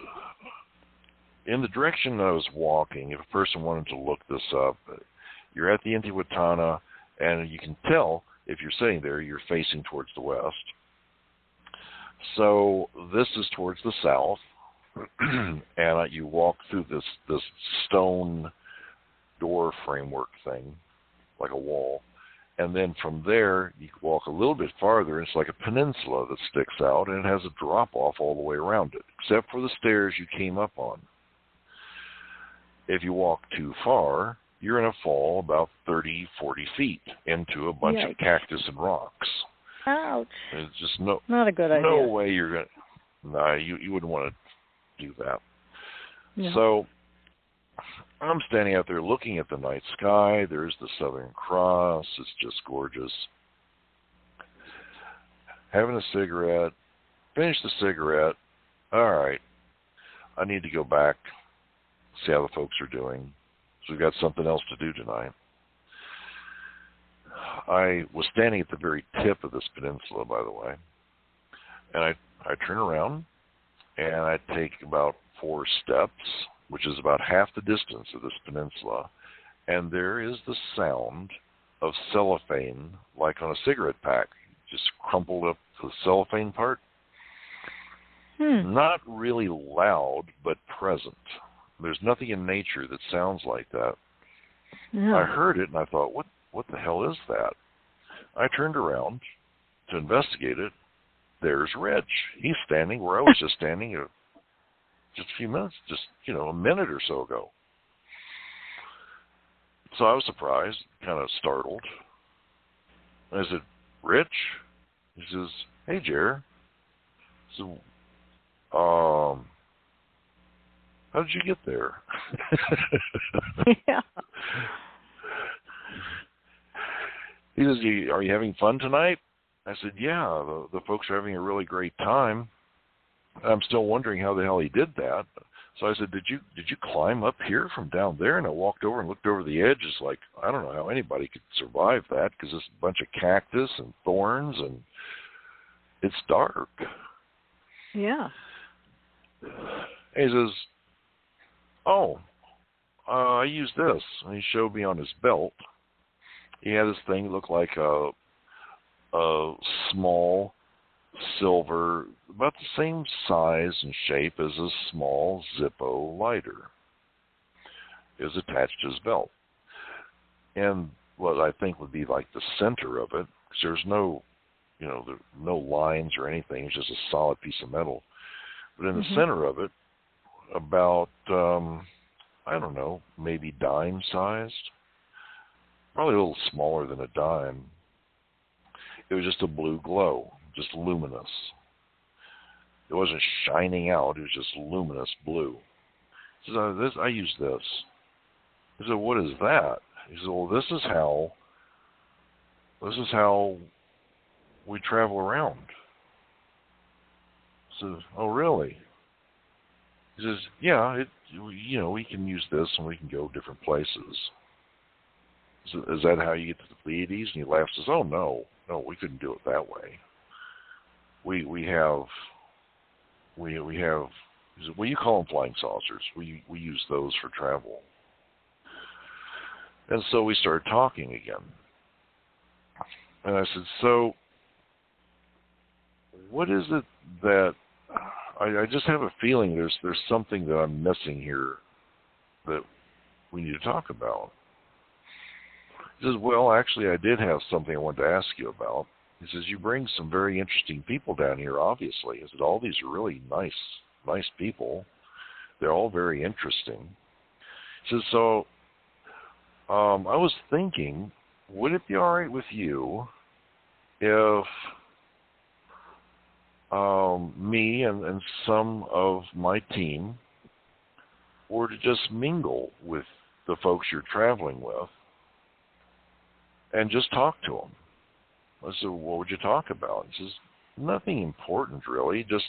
in the direction I was walking, if a person wanted to look this up, you're at the Intihuatana, and you can tell if you're sitting there, you're facing towards the west. So this is towards the south, and you walk through this stone door framework thing, like a wall. And then from there, you walk a little bit farther, and it's like a peninsula that sticks out, and it has a drop-off all the way around it, except for the stairs you came up on. If you walk too far, you're going to fall about 30, 40 feet into a bunch of cactus and rocks. Ouch. It's just not a good idea. No way you're going to... No, you wouldn't want to do that. Yeah. So I'm standing out there looking at the night sky. There's the Southern Cross. It's just gorgeous. Having a cigarette. Finish the cigarette. All right. I need to go back, see how the folks are doing. So we've got something else to do tonight. I was standing at the very tip of this peninsula, by the way. And I turn around, and I take about 4 steps, which is about half the distance of this peninsula, and there is the sound of cellophane, like on a cigarette pack, just crumpled up the cellophane part. Not really loud, but present. There's nothing in nature that sounds like that. Yeah. I heard it, and I thought, what the hell is that? I turned around to investigate it. There's Reg. He's standing where I was just standing just a few minutes, a minute or so ago. So I was surprised, kind of startled. I said, Rich? He says, hey, Jer. So, how did you get there? Yeah. He says, are you having fun tonight? I said, yeah, the folks are having a really great time. I'm still wondering how the hell he did that. So I said, did you climb up here from down there? And I walked over and looked over the edge. It's like, I don't know how anybody could survive that, because it's a bunch of cactus and thorns, and it's dark. Yeah. And he says, I use this. And he showed me on his belt. He had this thing that looked like a small silver, about the same size and shape as a small Zippo lighter. It was attached to his belt. And what I think would be like the center of it, because there's no lines or anything, it's just a solid piece of metal. But in the center of it, about, I don't know, maybe dime-sized, probably a little smaller than a dime. It was just a blue glow, just luminous. It wasn't shining out, it was just luminous blue. He said, I use this. I said, what is that? He said, well, this is how we travel around. I said, oh, really? He says, yeah, we can use this and we can go different places. So is that how you get to the Pleiades? And he laughs and says, oh, no, we couldn't do it that way. We have, well, you call them flying saucers. We use those for travel. And so we started talking again. And I said, so what is it that, I just have a feeling there's something that I'm missing here that we need to talk about. He says, well, actually, I did have something I wanted to ask you about. He says, you bring some very interesting people down here, obviously. He said, all these are really nice people. They're all very interesting. He says, so I was thinking, would it be all right with you if me and some of my team were to just mingle with the folks you're traveling with and just talk to them? I said, what would you talk about? He says, nothing important, really. Just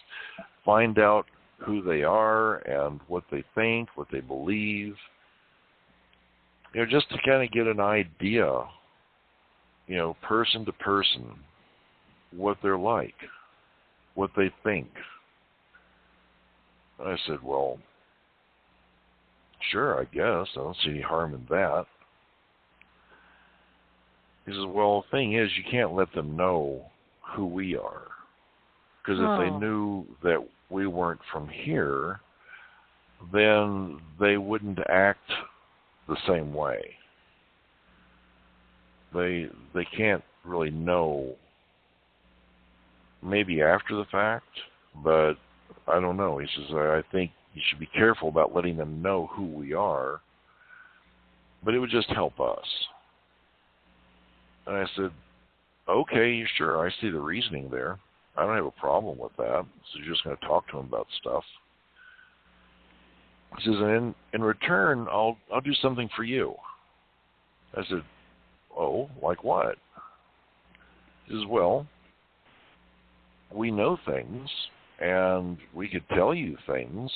find out who they are and what they think, what they believe. Just to kind of get an idea, person to person, what they're like, what they think. And I said, well, sure, I guess. I don't see any harm in that. He says, well, the thing is, you can't let them know who we are. Because if they knew that we weren't from here, then they wouldn't act the same way. They can't really know, maybe after the fact, but I don't know. He says, I think you should be careful about letting them know who we are, but it would just help us. And I said, okay, sure, I see the reasoning there. I don't have a problem with that. So you're just going to talk to him about stuff. He says, and in return, I'll do something for you. I said, oh, like what? He says, well, we know things, and we could tell you things.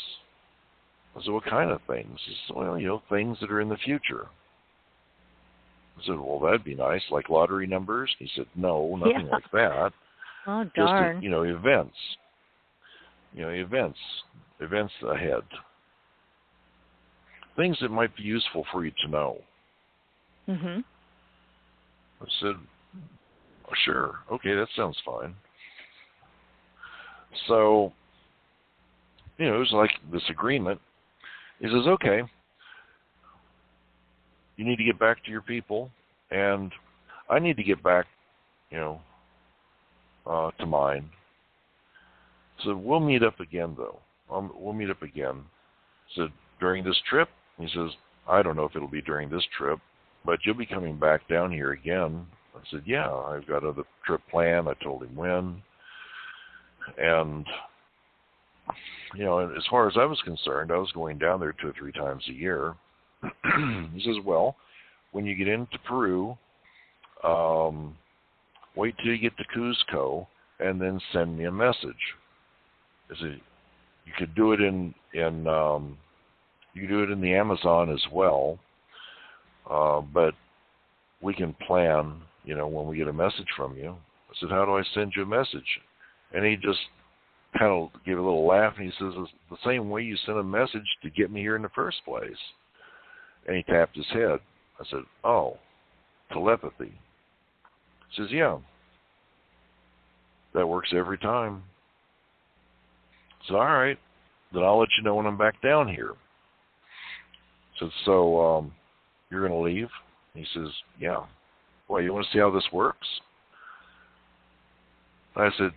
I said, what kind of things? He said, well, things that are in the future. I said, well, that'd be nice, like lottery numbers. He said, no, nothing like that. Oh, darn. Just, events. Events ahead. Things that might be useful for you to know. Mm-hmm. I said, oh, sure. Okay, that sounds fine. So, it was like this agreement. He says, okay, you need to get back to your people, and I need to get back, to mine. So we'll meet up again, though. We'll meet up again. So during this trip, he says, I don't know if it'll be during this trip, but you'll be coming back down here again. I said, yeah, I've got another trip planned. I told him when. And, as far as I was concerned, I was going down there 2 or 3 times a year. He says, well, when you get into Peru, wait till you get to Cuzco and then send me a message. I said, you could do it in the Amazon as well, but we can plan, when we get a message from you. I said, how do I send you a message? And he just kind of gave a little laugh, and he says, it's the same way you sent a message to get me here in the first place. And he tapped his head. I said, oh, telepathy. He says, yeah, that works every time. I said, all right, then I'll let you know when I'm back down here. I said, so you're going to leave? He says, yeah. Well, you want to see how this works? I said,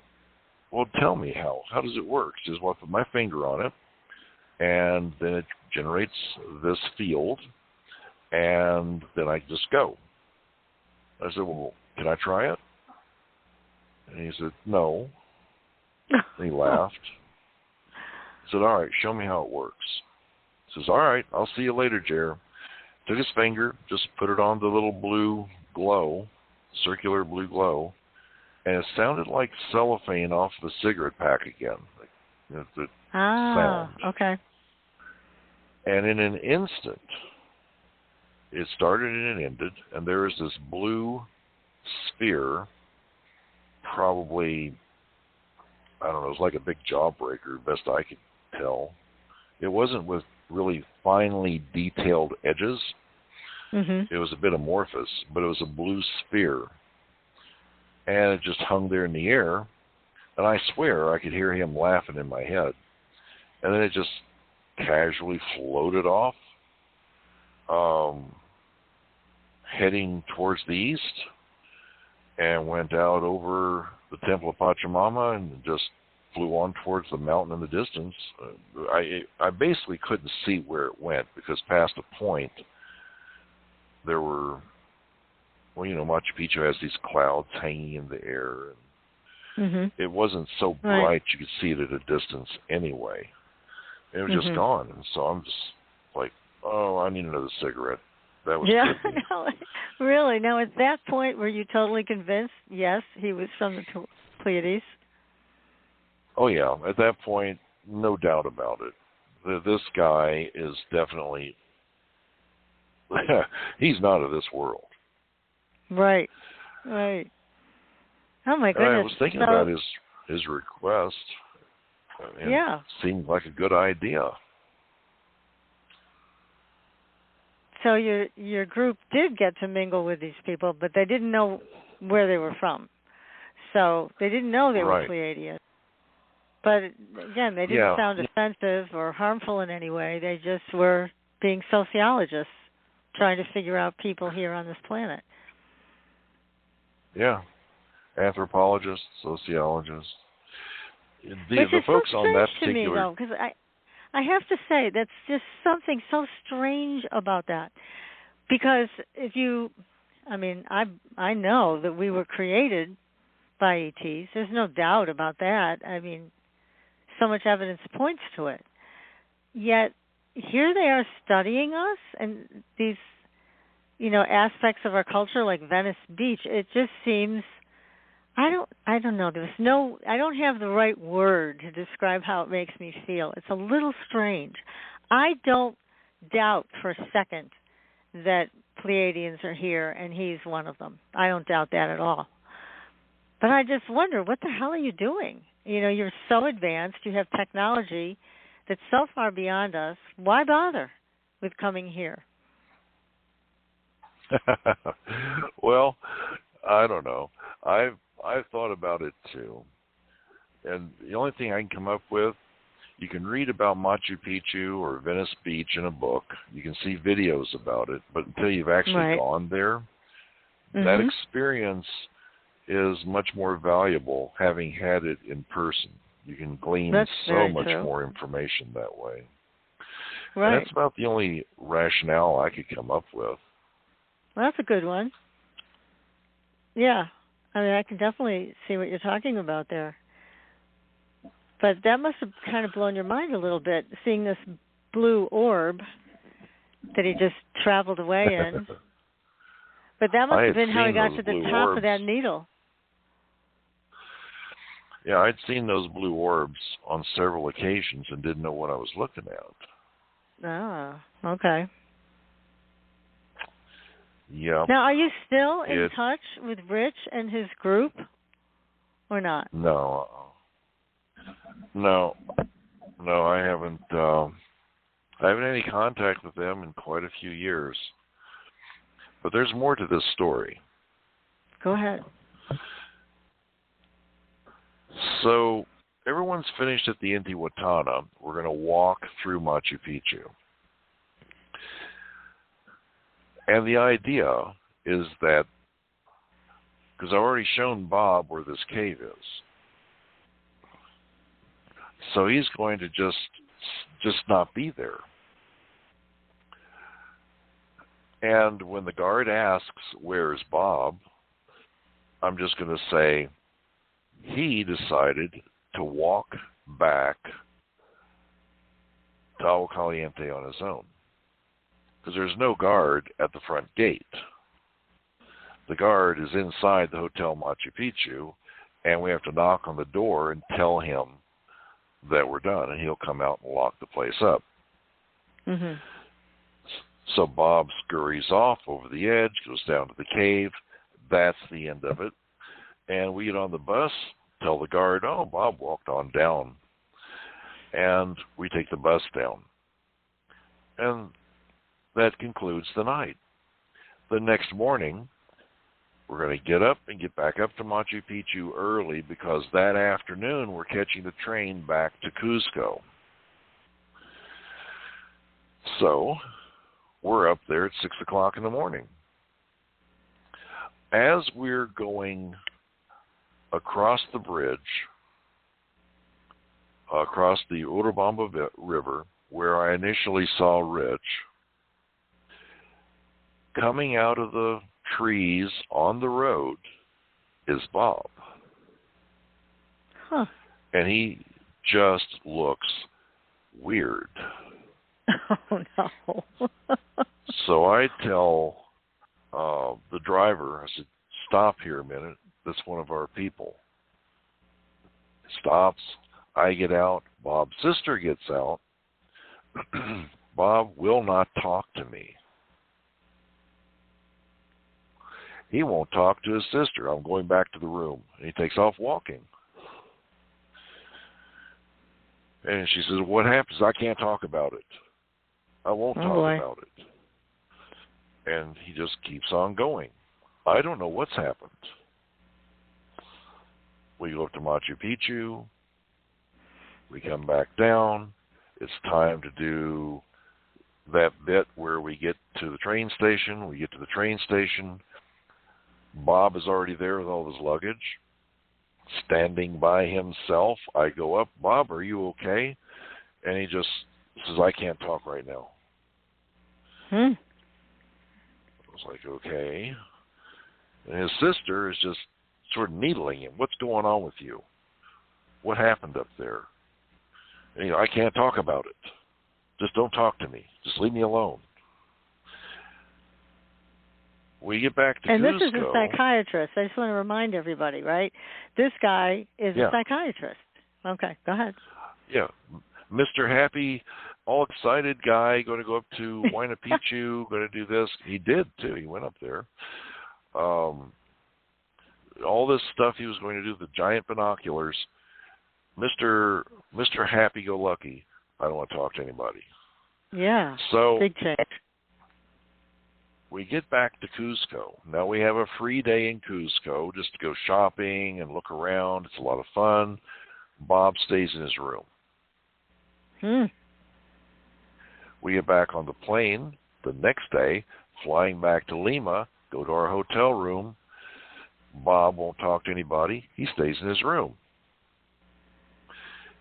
well, tell me how. How does it work? He says, well, I put my finger on it, and then it generates this field, and then I just go. I said, well, can I try it? And he said, no. And he laughed. He said, all right, show me how it works. He says, all right, I'll see you later, Jer. Took his finger, just put it on the little blue glow, circular blue glow, and it sounded like cellophane off the cigarette pack again. The sound. Okay. And in an instant, it started and it ended, and there was this blue sphere, probably, I don't know, it was like a big jawbreaker, best I could tell. It wasn't with really finely detailed edges. Mm-hmm. It was a bit amorphous, but it was a blue sphere. And it just hung there in the air, and I swear I could hear him laughing in my head. And then it just casually floated off, heading towards the east, and went out over the Temple of Pachamama and just flew on towards the mountain in the distance. I basically couldn't see where it went, because past a point there were, Machu Picchu has these clouds hanging in the air, and mm-hmm. it wasn't so bright you could see it at a distance anyway. It was just gone, and so I'm just like, oh, I need another cigarette. That was good. No, really? Now, at that point, were you totally convinced, yes, he was from the Pleiades? Oh, yeah. At that point, no doubt about it. This guy is definitely, he's not of this world. Right. Right. Oh my And goodness. I was thinking about his request. And yeah. it seemed like a good idea. So your group did get to mingle with these people, but they didn't know where they were from. So they didn't know they were Pleiadians. But again, they didn't sound offensive or harmful in any way. They just were being sociologists, trying to figure out people here on this planet. Yeah. Anthropologists, sociologists. Which the is folks so on that strange to me, though, because I have to say that's just something so strange about that. Because I know that we were created by ETs. There's no doubt about that. I mean, so much evidence points to it. Yet here they are studying us and these, aspects of our culture like Venice Beach. It just seems, I don't know. I don't have the right word to describe how it makes me feel. It's a little strange. I don't doubt for a second that Pleiadians are here and he's one of them. I don't doubt that at all. But I just wonder, what the hell are you doing? You're so advanced. You have technology that's so far beyond us. Why bother with coming here? Well, I don't know. I've thought about it too. And the only thing I can come up with, you can read about Machu Picchu or Venice Beach in a book. You can see videos about it. But until you've actually gone there, that experience is much more valuable having had it in person. You can glean so much more information that way. Right. And that's about the only rationale I could come up with. Well, that's a good one. Yeah. I can definitely see what you're talking about there. But that must have kind of blown your mind a little bit, seeing this blue orb that he just traveled away in. But that must have been how he got to the top of that needle. Yeah, I'd seen those blue orbs on several occasions and didn't know what I was looking at. Ah, okay. Yeah. Now, are you still in touch with Rich and his group, or not? No, I haven't. I haven't any contact with them in quite a few years. But there's more to this story. Go ahead. So everyone's finished at the Intihuatana. We're going to walk through Machu Picchu. And the idea is that, because I've already shown Bob where this cave is, so he's going to just not be there. And when the guard asks, "Where's Bob?" I'm just going to say, he decided to walk back to Agua Caliente on his own. Because there's no guard at the front gate. The guard is inside the Hotel Machu Picchu, and we have to knock on the door and tell him that we're done, and he'll come out and lock the place up. Mm-hmm. So Bob scurries off over the edge, goes down to the cave. That's the end of it. And we get on the bus, tell the guard, "Oh, Bob walked on down." And we take the bus down. And that concludes the night. The next morning, we're going to get up and get back up to Machu Picchu early because that afternoon we're catching the train back to Cuzco. So we're up there at 6 o'clock in the morning. As we're going across the bridge, across the Urubamba River, where I initially saw Rich, coming out of the trees on the road is Bob. Huh. And he just looks weird. Oh, no. So I tell the driver, I said, "Stop here a minute. That's one of our people." Stops. I get out. Bob's sister gets out. Bob will not talk to me. He won't talk to his sister. I'm going back to the room. And he takes off walking. And she says, what happens? I can't talk about it. I won't talk about it. And he just keeps on going. I don't know what's happened. We go up to Machu Picchu. We come back down. It's time to do that bit where we get to the train station. We get to the train station. Bob is already there with all of his luggage, standing by himself. I go up, Bob, are you okay? And he just says, I can't talk right now. I was like, okay. And his sister is just sort of needling him. What's going on with you? What happened up there? And, I can't talk about it. Just don't talk to me. Just leave me alone. We get back to Cusco. And this is a psychiatrist. I just want to remind everybody, right? This guy is a psychiatrist. Okay, go ahead. Yeah. Mr. Happy, all excited guy, going to go up to Huayna Picchu, going to do this. He did, too. He went up there. All this stuff he was going to do, the giant binoculars. Mr. Happy-go-lucky, I don't want to talk to anybody. Yeah, so big change. We get back to Cusco. Now we have a free day in Cusco just to go shopping and look around. It's a lot of fun. Bob stays in his room. We get back on the plane the next day, flying back to Lima, go to our hotel room. Bob won't talk to anybody. He stays in his room.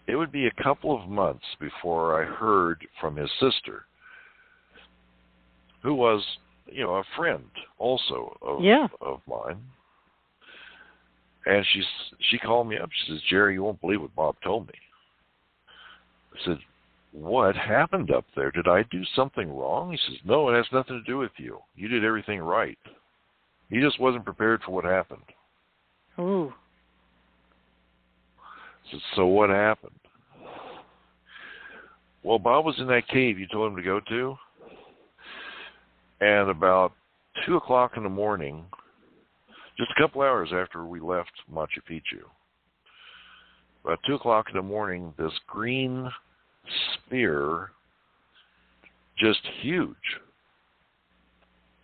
It would be a couple of months before I heard from his sister, who was, a friend also of mine. And she called me up. She says, Jerry, you won't believe what Bob told me. I said, what happened up there? Did I do something wrong? He says, no, it has nothing to do with you. You did everything right. He just wasn't prepared for what happened. Ooh. I said, so what happened? Well, Bob was in that cave you told him to go to. And about 2 o'clock in the morning, just a couple hours after we left Machu Picchu, about 2 o'clock in the morning, this green sphere, just huge,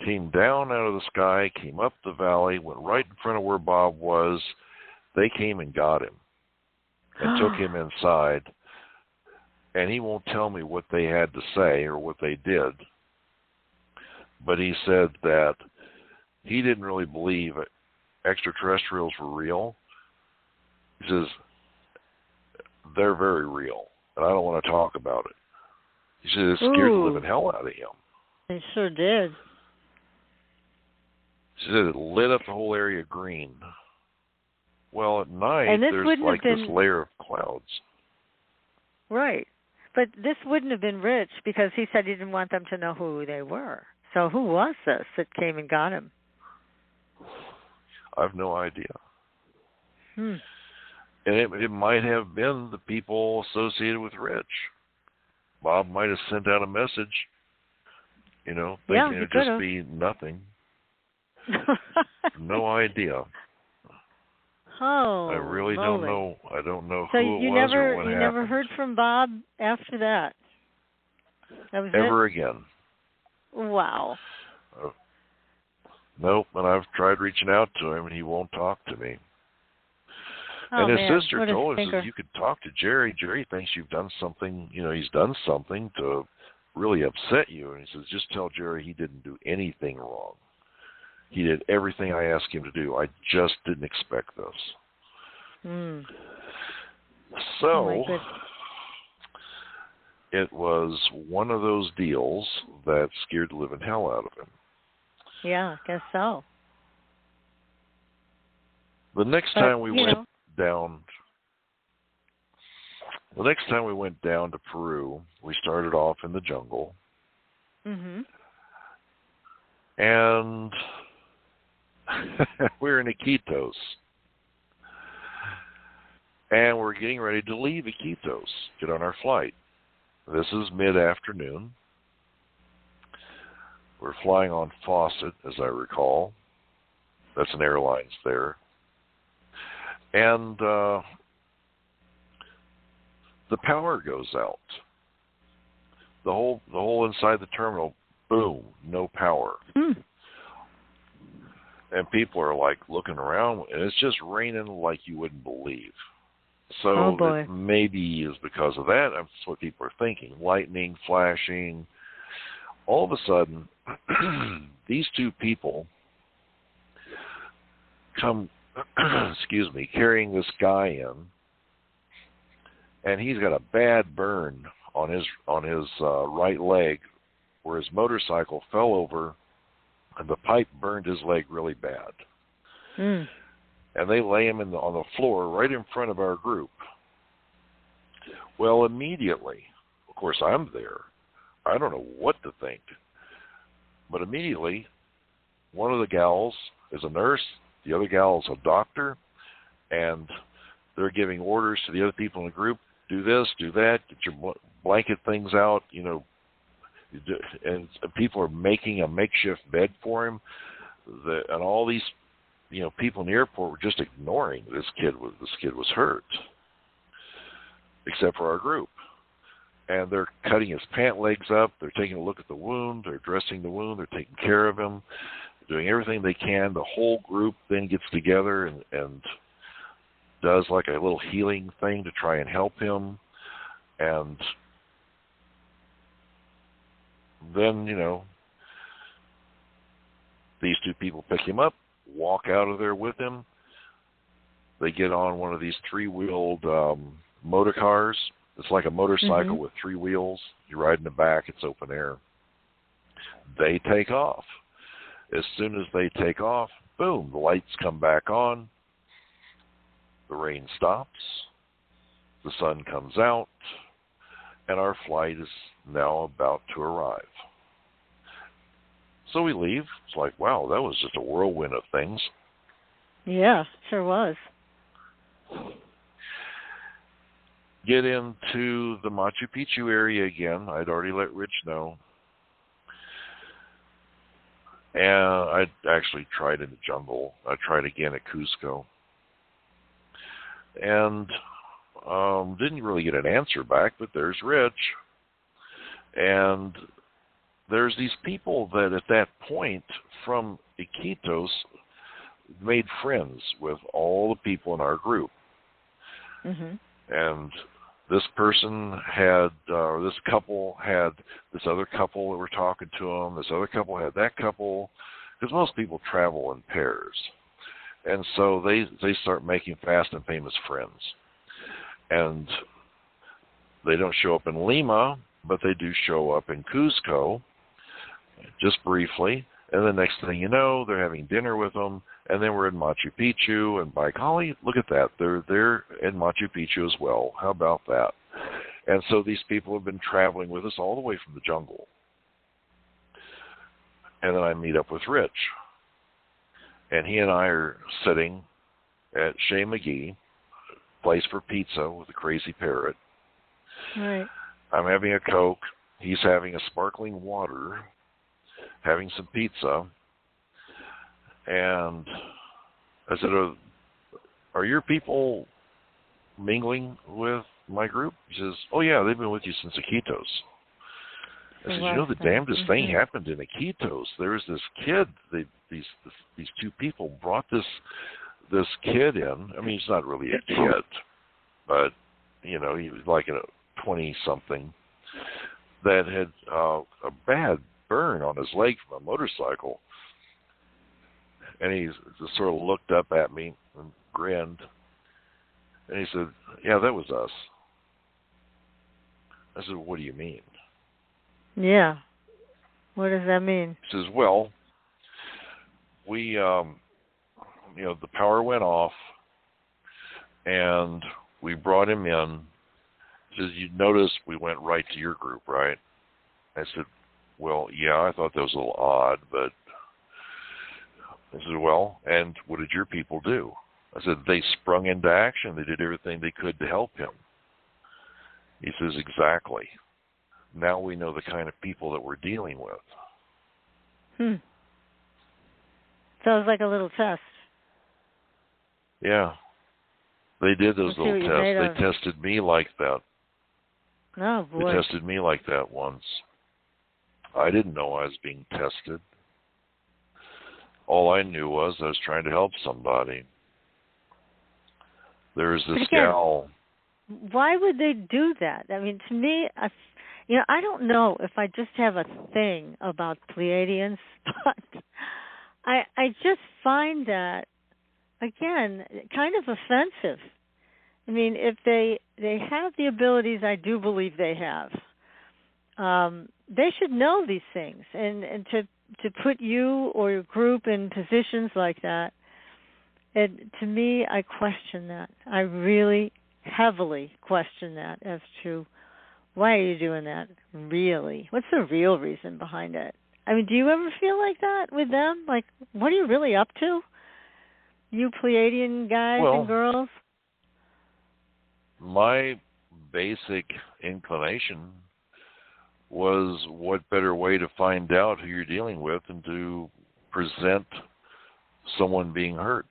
came down out of the sky, came up the valley, went right in front of where Bob was. They came and got him and took him inside. And he won't tell me what they had to say or what they did. But he said that he didn't really believe extraterrestrials were real. He says, they're very real, and I don't want to talk about it. He said it scared the living hell out of him. It sure did. He said it lit up the whole area green. Well, at night, there's like this layer of clouds. Right. But this wouldn't have been Rich because he said he didn't want them to know who they were. So who was this that came and got him? I have no idea. And it might have been the people associated with Rich. Bob might have sent out a message, thinking it would just be nothing. No idea. Oh, I really don't know. I don't know so who it was or what happened. You never heard from Bob after that? That was Ever again. Wow. Nope, and I've tried reaching out to him, and he won't talk to me. Oh, and his sister told us, you could talk to Jerry. Jerry thinks you've done something, he's done something to really upset you. And he says, just tell Jerry he didn't do anything wrong. He did everything I asked him to do. I just didn't expect this. So it was one of those deals that scared the living hell out of him. Yeah, I guess so. The next time we went down to Peru, we started off in the jungle. And we're in Iquitos. And we're getting ready to leave Iquitos, get on our flight. This is mid-afternoon. We're flying on Fawcett, as I recall. That's an airlines there. And the power goes out. The whole inside the terminal, boom, no power. And people are like looking around, and it's just raining like you wouldn't believe. So it maybe is because of that. That's what people are thinking. Lightning, flashing. All of a sudden, these two people come, carrying this guy in, and he's got a bad burn on his right leg, where his motorcycle fell over, and the pipe burned his leg really bad. And they lay him on the floor right in front of our group. Well, immediately, of course, I'm there. I don't know what to think. But immediately, one of the gals is a nurse, the other gal is a doctor, and they're giving orders to the other people in the group, do this, do that, get your blanket things out, and people are making a makeshift bed for him. And all these people in the airport were just ignoring this kid was hurt, except for our group. And they're cutting his pant legs up. They're taking a look at the wound. They're dressing the wound. They're taking care of him, doing everything they can. The whole group then gets together and does like a little healing thing to try and help him. And then, these two people pick him up, walk out of there with him. They get on one of these three-wheeled motor cars. It's like a motorcycle with three wheels. You ride in the back, it's open air. They take off. As soon as they take off, boom, the lights come back on. The rain stops. The sun comes out. And our flight is now about to arrive. So we leave. It's like, wow, that was just a whirlwind of things. Yeah, sure was. Get into the Machu Picchu area again. I'd already let Rich know. And I actually tried in the jungle. I tried again at Cusco. And didn't really get an answer back, but there's Rich. And there's these people that at that point from Iquitos made friends with all the people in our group. And this person had, or this couple had this other couple that were talking to them. This other couple had that couple, because most people travel in pairs. And so they start making fast and famous friends. And they don't show up in Lima, but they do show up in Cusco, just briefly. And the next thing you know, they're having dinner with them, and then we're in Machu Picchu, and by golly, look at that. They're in Machu Picchu as well. How about that? And so these people have been traveling with us all the way from the jungle. And then I meet up with Rich. And he and I are sitting at Chez McGee, place for pizza with a crazy parrot. Right. I'm having a Coke. He's having a sparkling water, having some pizza. And I said, are your people mingling with my group? He says, oh, yeah, they've been with you since Iquitos. I said, the damnedest thing happened in Iquitos. There's this kid. These two people brought this kid in. I mean, he's not really a kid, but, he was like a 20-something that had a bad burn on his leg from a motorcycle. And he just sort of looked up at me and grinned. And he said, yeah, that was us. I said, what do you mean? Yeah. What does that mean? He says, well, we, the power went off, and we brought him in. He says, you noticed we went right to your group, right? I said, well, yeah, I thought that was a little odd, but I said, well, and what did your people do? I said, they sprung into action. They did everything they could to help him. He says, exactly. Now we know the kind of people that we're dealing with. Sounds like a little test. Yeah. They did those little tests. They of. tested me like that. Oh, boy. They tested me like that once. I didn't know I was being tested. All I knew was I was trying to help somebody. There's this gal. Why would they do that? I mean, to me, I don't know if I just have a thing about Pleiadians, but I just find that, again, kind of offensive. I mean, if they have the abilities I do believe they have, they should know these things. And to put you or your group in positions like that, to me, I question that. I really heavily question that as to why are you doing that, really? What's the real reason behind it? I mean, do you ever feel like that with them? Like, what are you really up to? You Pleiadian guys and girls? My basic inclination was, what better way to find out who you're dealing with than to present someone being hurt?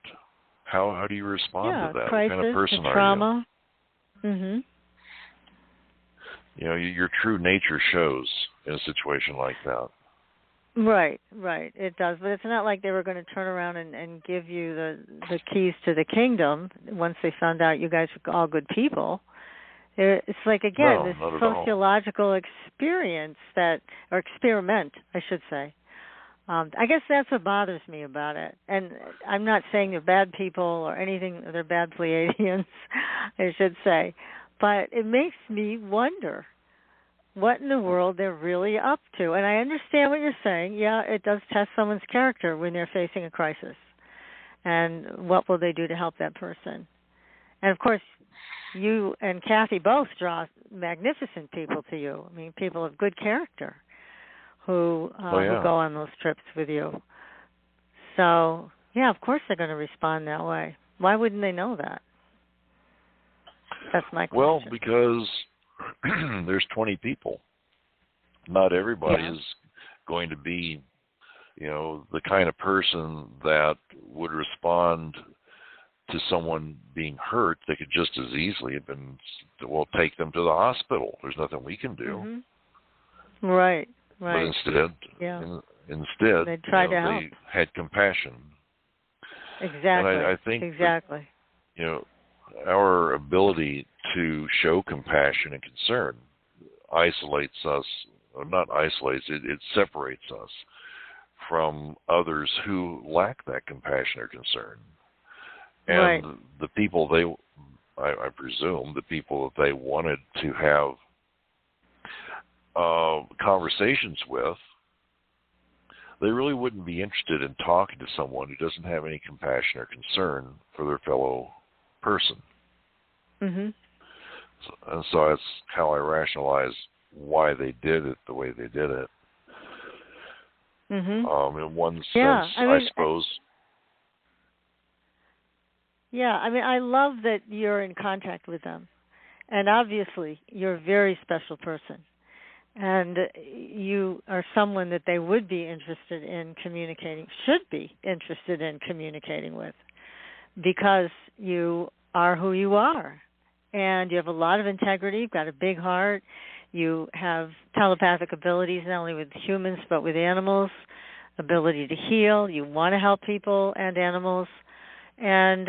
How do you respond to that? Crisis, what kind of person trauma. are you? Mm-hmm. You know, your true nature shows in a situation like that. Right. It does. But it's not like they were going to turn around and give you the keys to the kingdom once they found out you guys were all good people. It's like, again, this sociological experience or experiment, I should say. I guess that's what bothers me about it. And I'm not saying they're bad people or anything, they're bad Pleiadians, I should say. But it makes me wonder what in the world they're really up to. And I understand what you're saying. Yeah, it does test someone's character when they're facing a crisis. And what will they do to help that person? And, of course, you and Kathy both draw magnificent people to you. I mean, people of good character who go on those trips with you. So, yeah, of course they're going to respond that way. Why wouldn't they know that? That's my question. Well, because there's 20 people. Not everybody is going to be, the kind of person that would respond to someone being hurt. They could just as easily have been, take them to the hospital. There's nothing we can do. Mm-hmm. Right. But instead, they tried to help. They had compassion. Exactly. And I think exactly. That, our ability to show compassion and concern isolates us, or not isolates, it separates us from others who lack that compassion or concern. And the people I presume, the people that they wanted to have conversations with, they really wouldn't be interested in talking to someone who doesn't have any compassion or concern for their fellow person. Mm-hmm. So that's how I rationalize why they did it the way they did it. Mm-hmm. In one sense, I suppose. Yeah, I mean, I love that you're in contact with them. And obviously, you're a very special person. And you are someone that they would be interested in communicating, should be interested in communicating with, because you are who you are. And you have a lot of integrity. You've got a big heart. You have telepathic abilities, not only with humans, but with animals, ability to heal. You want to help people and animals. And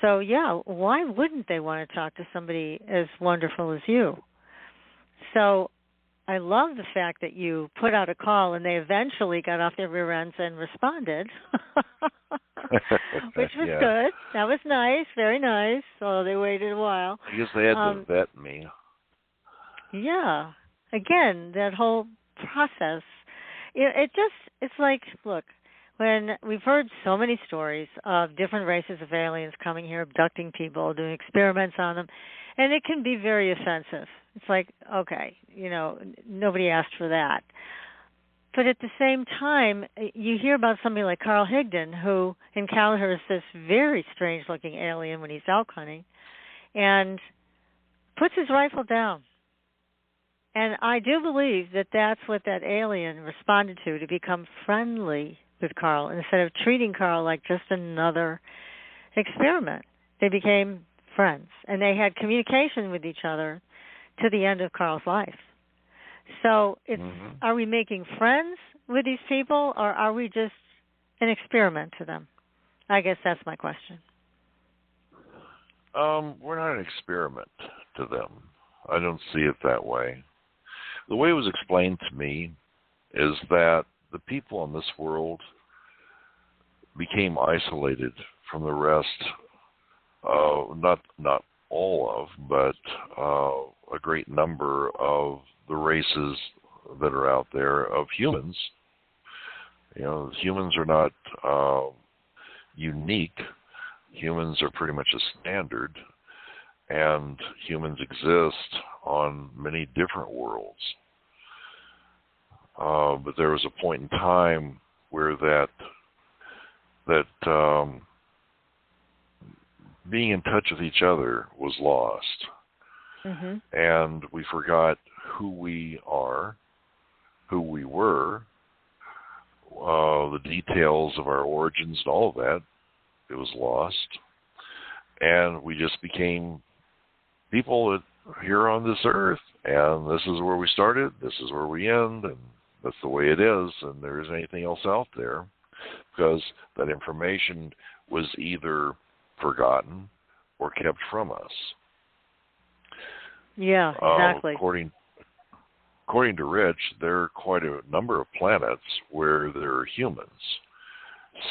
so, why wouldn't they want to talk to somebody as wonderful as you? So I love the fact that you put out a call and they eventually got off their rear ends and responded, which was good. That was nice, very nice. So they waited a while. I guess they had to vet me. Yeah. Again, that whole process, it's like, look, when we've heard so many stories of different races of aliens coming here, abducting people, doing experiments on them, and it can be very offensive. It's like, okay, nobody asked for that. But at the same time, you hear about somebody like Carl Higdon, who encounters this very strange-looking alien when he's elk hunting, and puts his rifle down. And I do believe that that's what that alien responded to become friendly with Carl, instead of treating Carl like just another experiment. They became friends, and they had communication with each other to the end of Carl's life. So it's, are we making friends with these people, or are we just an experiment to them? I guess that's my question. We're not an experiment to them. I don't see it that way. The way it was explained to me is that the people in this world became isolated from the rest, not all of, but a great number of the races that are out there of humans. You know, humans are not unique. Humans are pretty much a standard, and humans exist on many different worlds. But there was a point in time where that being in touch with each other was lost. And we forgot who we are, who we were, the details of our origins and all of that. It was lost. And we just became people that here on this earth, and this is where we started, this is where we end, and that's the way it is, and there isn't anything else out there, because that information was either forgotten or kept from us. Yeah, exactly. According to Rich, there are quite a number of planets where there are humans.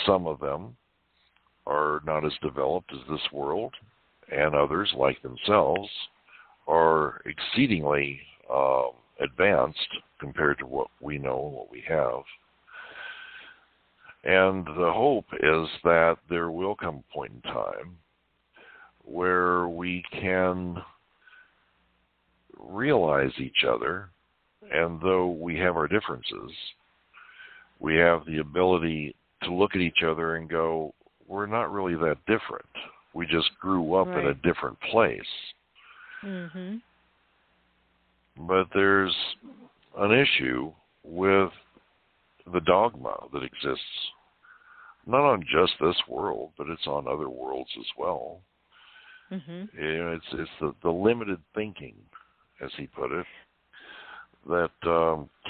Some of them are not as developed as this world, and others, like themselves, are exceedingly advanced compared to what we know and what we have. And the hope is that there will come a point in time where we can realize each other, and though we have our differences, we have the ability to look at each other and go, we're not really that different. We just grew up in a different place. But there's an issue with the dogma that exists, not on just this world, but it's on other worlds as well. You know, it's the limited thinking, as he put it, that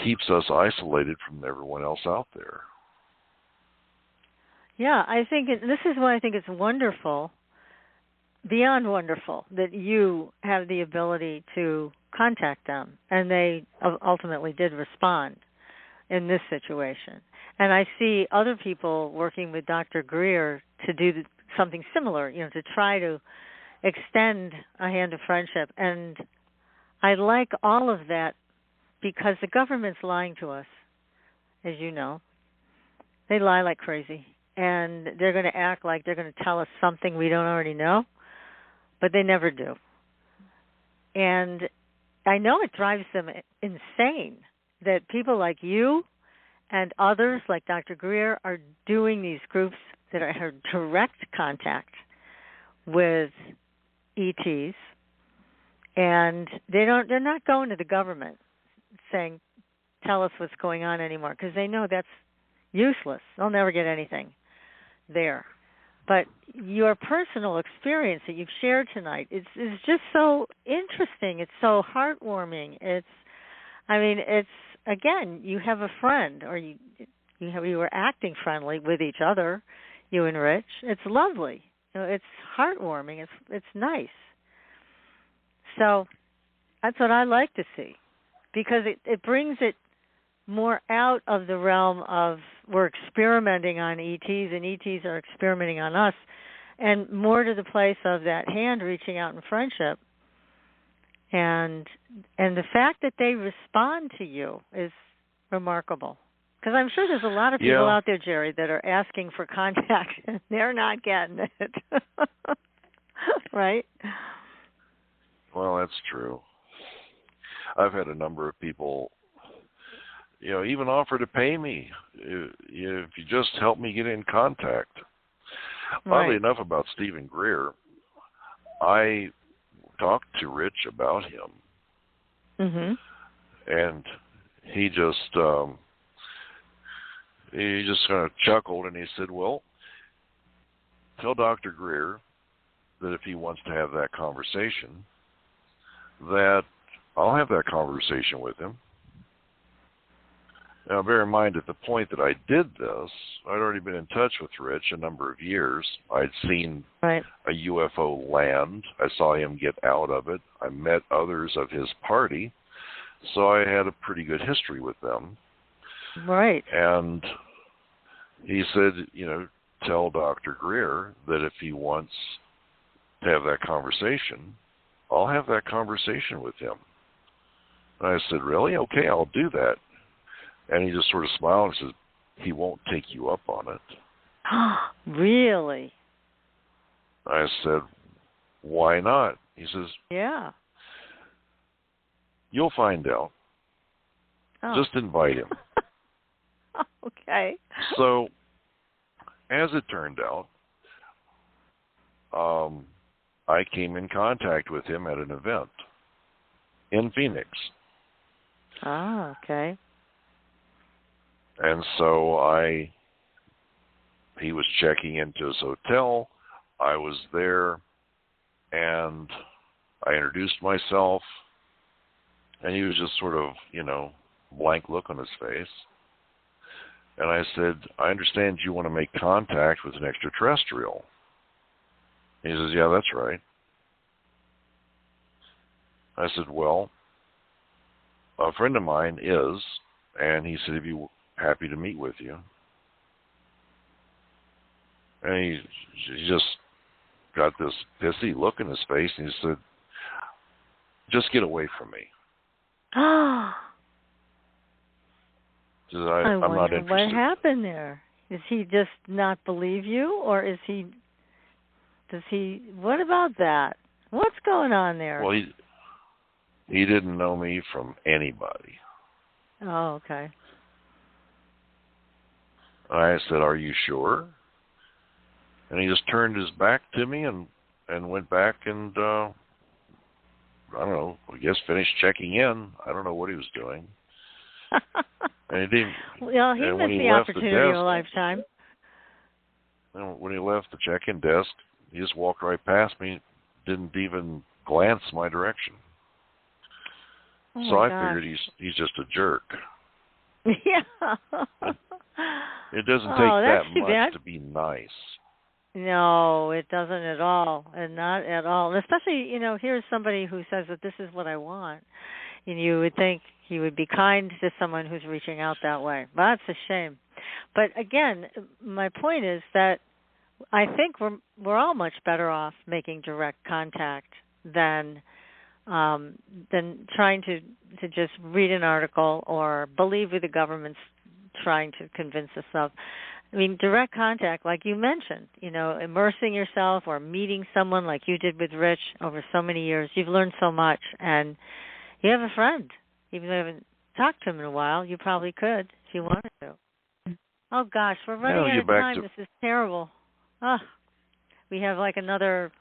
keeps us isolated from everyone else out there. Yeah, I think this is why I think it's wonderful, beyond wonderful, that you have the ability to contact them, and they ultimately did respond in this situation. And I see other people working with Dr. Greer to do something similar, you know, to try to extend a hand of friendship. And I like all of that because the government's lying to us, as you know. They lie like crazy. And they're going to act like they're going to tell us something we don't already know, but they never do. And I know it drives them insane that people like you and others like Dr. Greer are doing these groups that are direct contact with ETs, and they're not going to the government saying, tell us what's going on anymore, because they know that's useless. They'll never get anything there. But your personal experience that you've shared tonight is just so interesting. It's so heartwarming. It's again, you have a friend, or you were acting friendly with each other, you and Rich. It's lovely. You know, it's heartwarming. It's nice. So that's what I like to see, because it brings it more out of the realm of we're experimenting on ETs and ETs are experimenting on us, and more to the place of that hand reaching out in friendship. And the fact that they respond to you is remarkable. Because I'm sure there's a lot of people out there, Jerry, that are asking for contact and they're not getting it. Right? Well, that's true. I've had a number of people even offer to pay me if you just help me get in contact. Right. Oddly enough, about Stephen Greer, I talked to Rich about him, and he just kind of chuckled, and he said, "Well, tell Dr. Greer that if he wants to have that conversation, that I'll have that conversation with him." Now, bear in mind, at the point that I did this, I'd already been in touch with Rich a number of years. I'd seen a UFO land. I saw him get out of it. I met others of his party, so I had a pretty good history with them. Right. And he said, tell Dr. Greer that if he wants to have that conversation, I'll have that conversation with him. And I said, really? Okay, I'll do that. And he just sort of smiled and says, he won't take you up on it. Really? I said, why not? He says, yeah. You'll find out. Oh. Just invite him. Okay. So, as it turned out, I came in contact with him at an event in Phoenix. Ah, okay. And so he was checking into his hotel. I was there, and I introduced myself, and he was just sort of, blank look on his face. And I said, I understand you want to make contact with an extraterrestrial. He says, yeah, that's right. I said, well, a friend of mine is, and he said, he'd be happy to meet with you. And he just got this pissy look in his face, and he said, just get away from me. He says, I'm not interested. What happened there? Does he just not believe you, or does he, what about that? What's going on there? Well, he didn't know me from anybody. Oh, okay. I said, are you sure? And he just turned his back to me and went back and, I don't know, I guess finished checking in. I don't know what he was doing. And he didn't. Well, he missed the opportunity of a lifetime. When he left the check-in desk, he just walked right past me, didn't even glance my direction. So I figured he's just a jerk. Yeah. It doesn't take that much bad. to be nice. No, it doesn't at all, and not at all. And especially, here's somebody who says that this is what I want. And you would think he would be kind to someone who's reaching out that way. But that's a shame. But again, my point is that I think we're all much better off making direct contact than trying to just read an article or believe what the government's trying to convince us of. I mean, direct contact, like you mentioned, immersing yourself or meeting someone like you did with Rich over so many years. You've learned so much, and you have a friend. Even though you haven't talked to him in a while, you probably could if you wanted to. Oh, gosh, we're running out of time. This is terrible. We have like another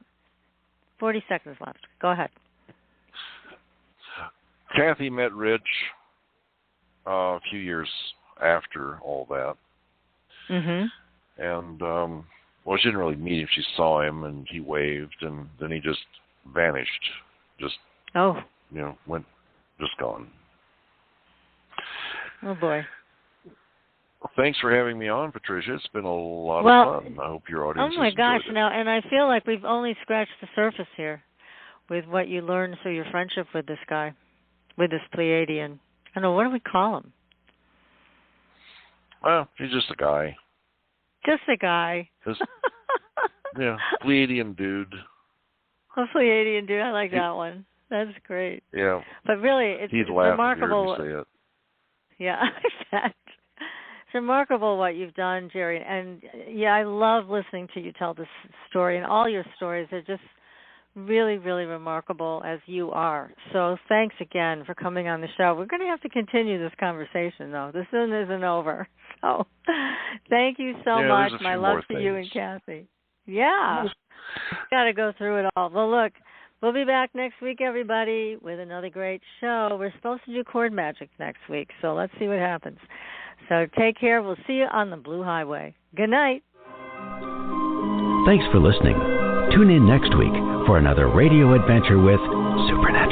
40 seconds left. Go ahead. Kathy met Rich a few years after all that. And, she didn't really meet him. She saw him, and he waved, and then he just vanished. Went, just gone. Oh, boy. Well, thanks for having me on, Patricia. It's been a lot of fun. I hope your audience Oh, my gosh. It. Now, and I feel like we've only scratched the surface here with what you learned through your friendship with this guy, with this Pleiadian. I don't know, what do we call him? Well, he's just a guy. Just a guy. Pleiadian dude. A Pleiadian dude. I like that one. That's great. Yeah. But really, it's remarkable. He'd laugh if he heard me say it. Yeah, I bet. It's remarkable what you've done, Jerry. And, I love listening to you tell this story. And all your stories are just really, really remarkable as you are. So thanks again for coming on the show. We're going to have to continue this conversation, though. This one isn't over. So thank you so much. My love to you and Kathy. Yeah. Got to go through it all. Well, look, we'll be back next week, everybody, with another great show. We're supposed to do cord magic next week, so let's see what happens. So take care. We'll see you on the Blue Highway. Good night. Thanks for listening. Tune in next week for another radio adventure with Supernatural.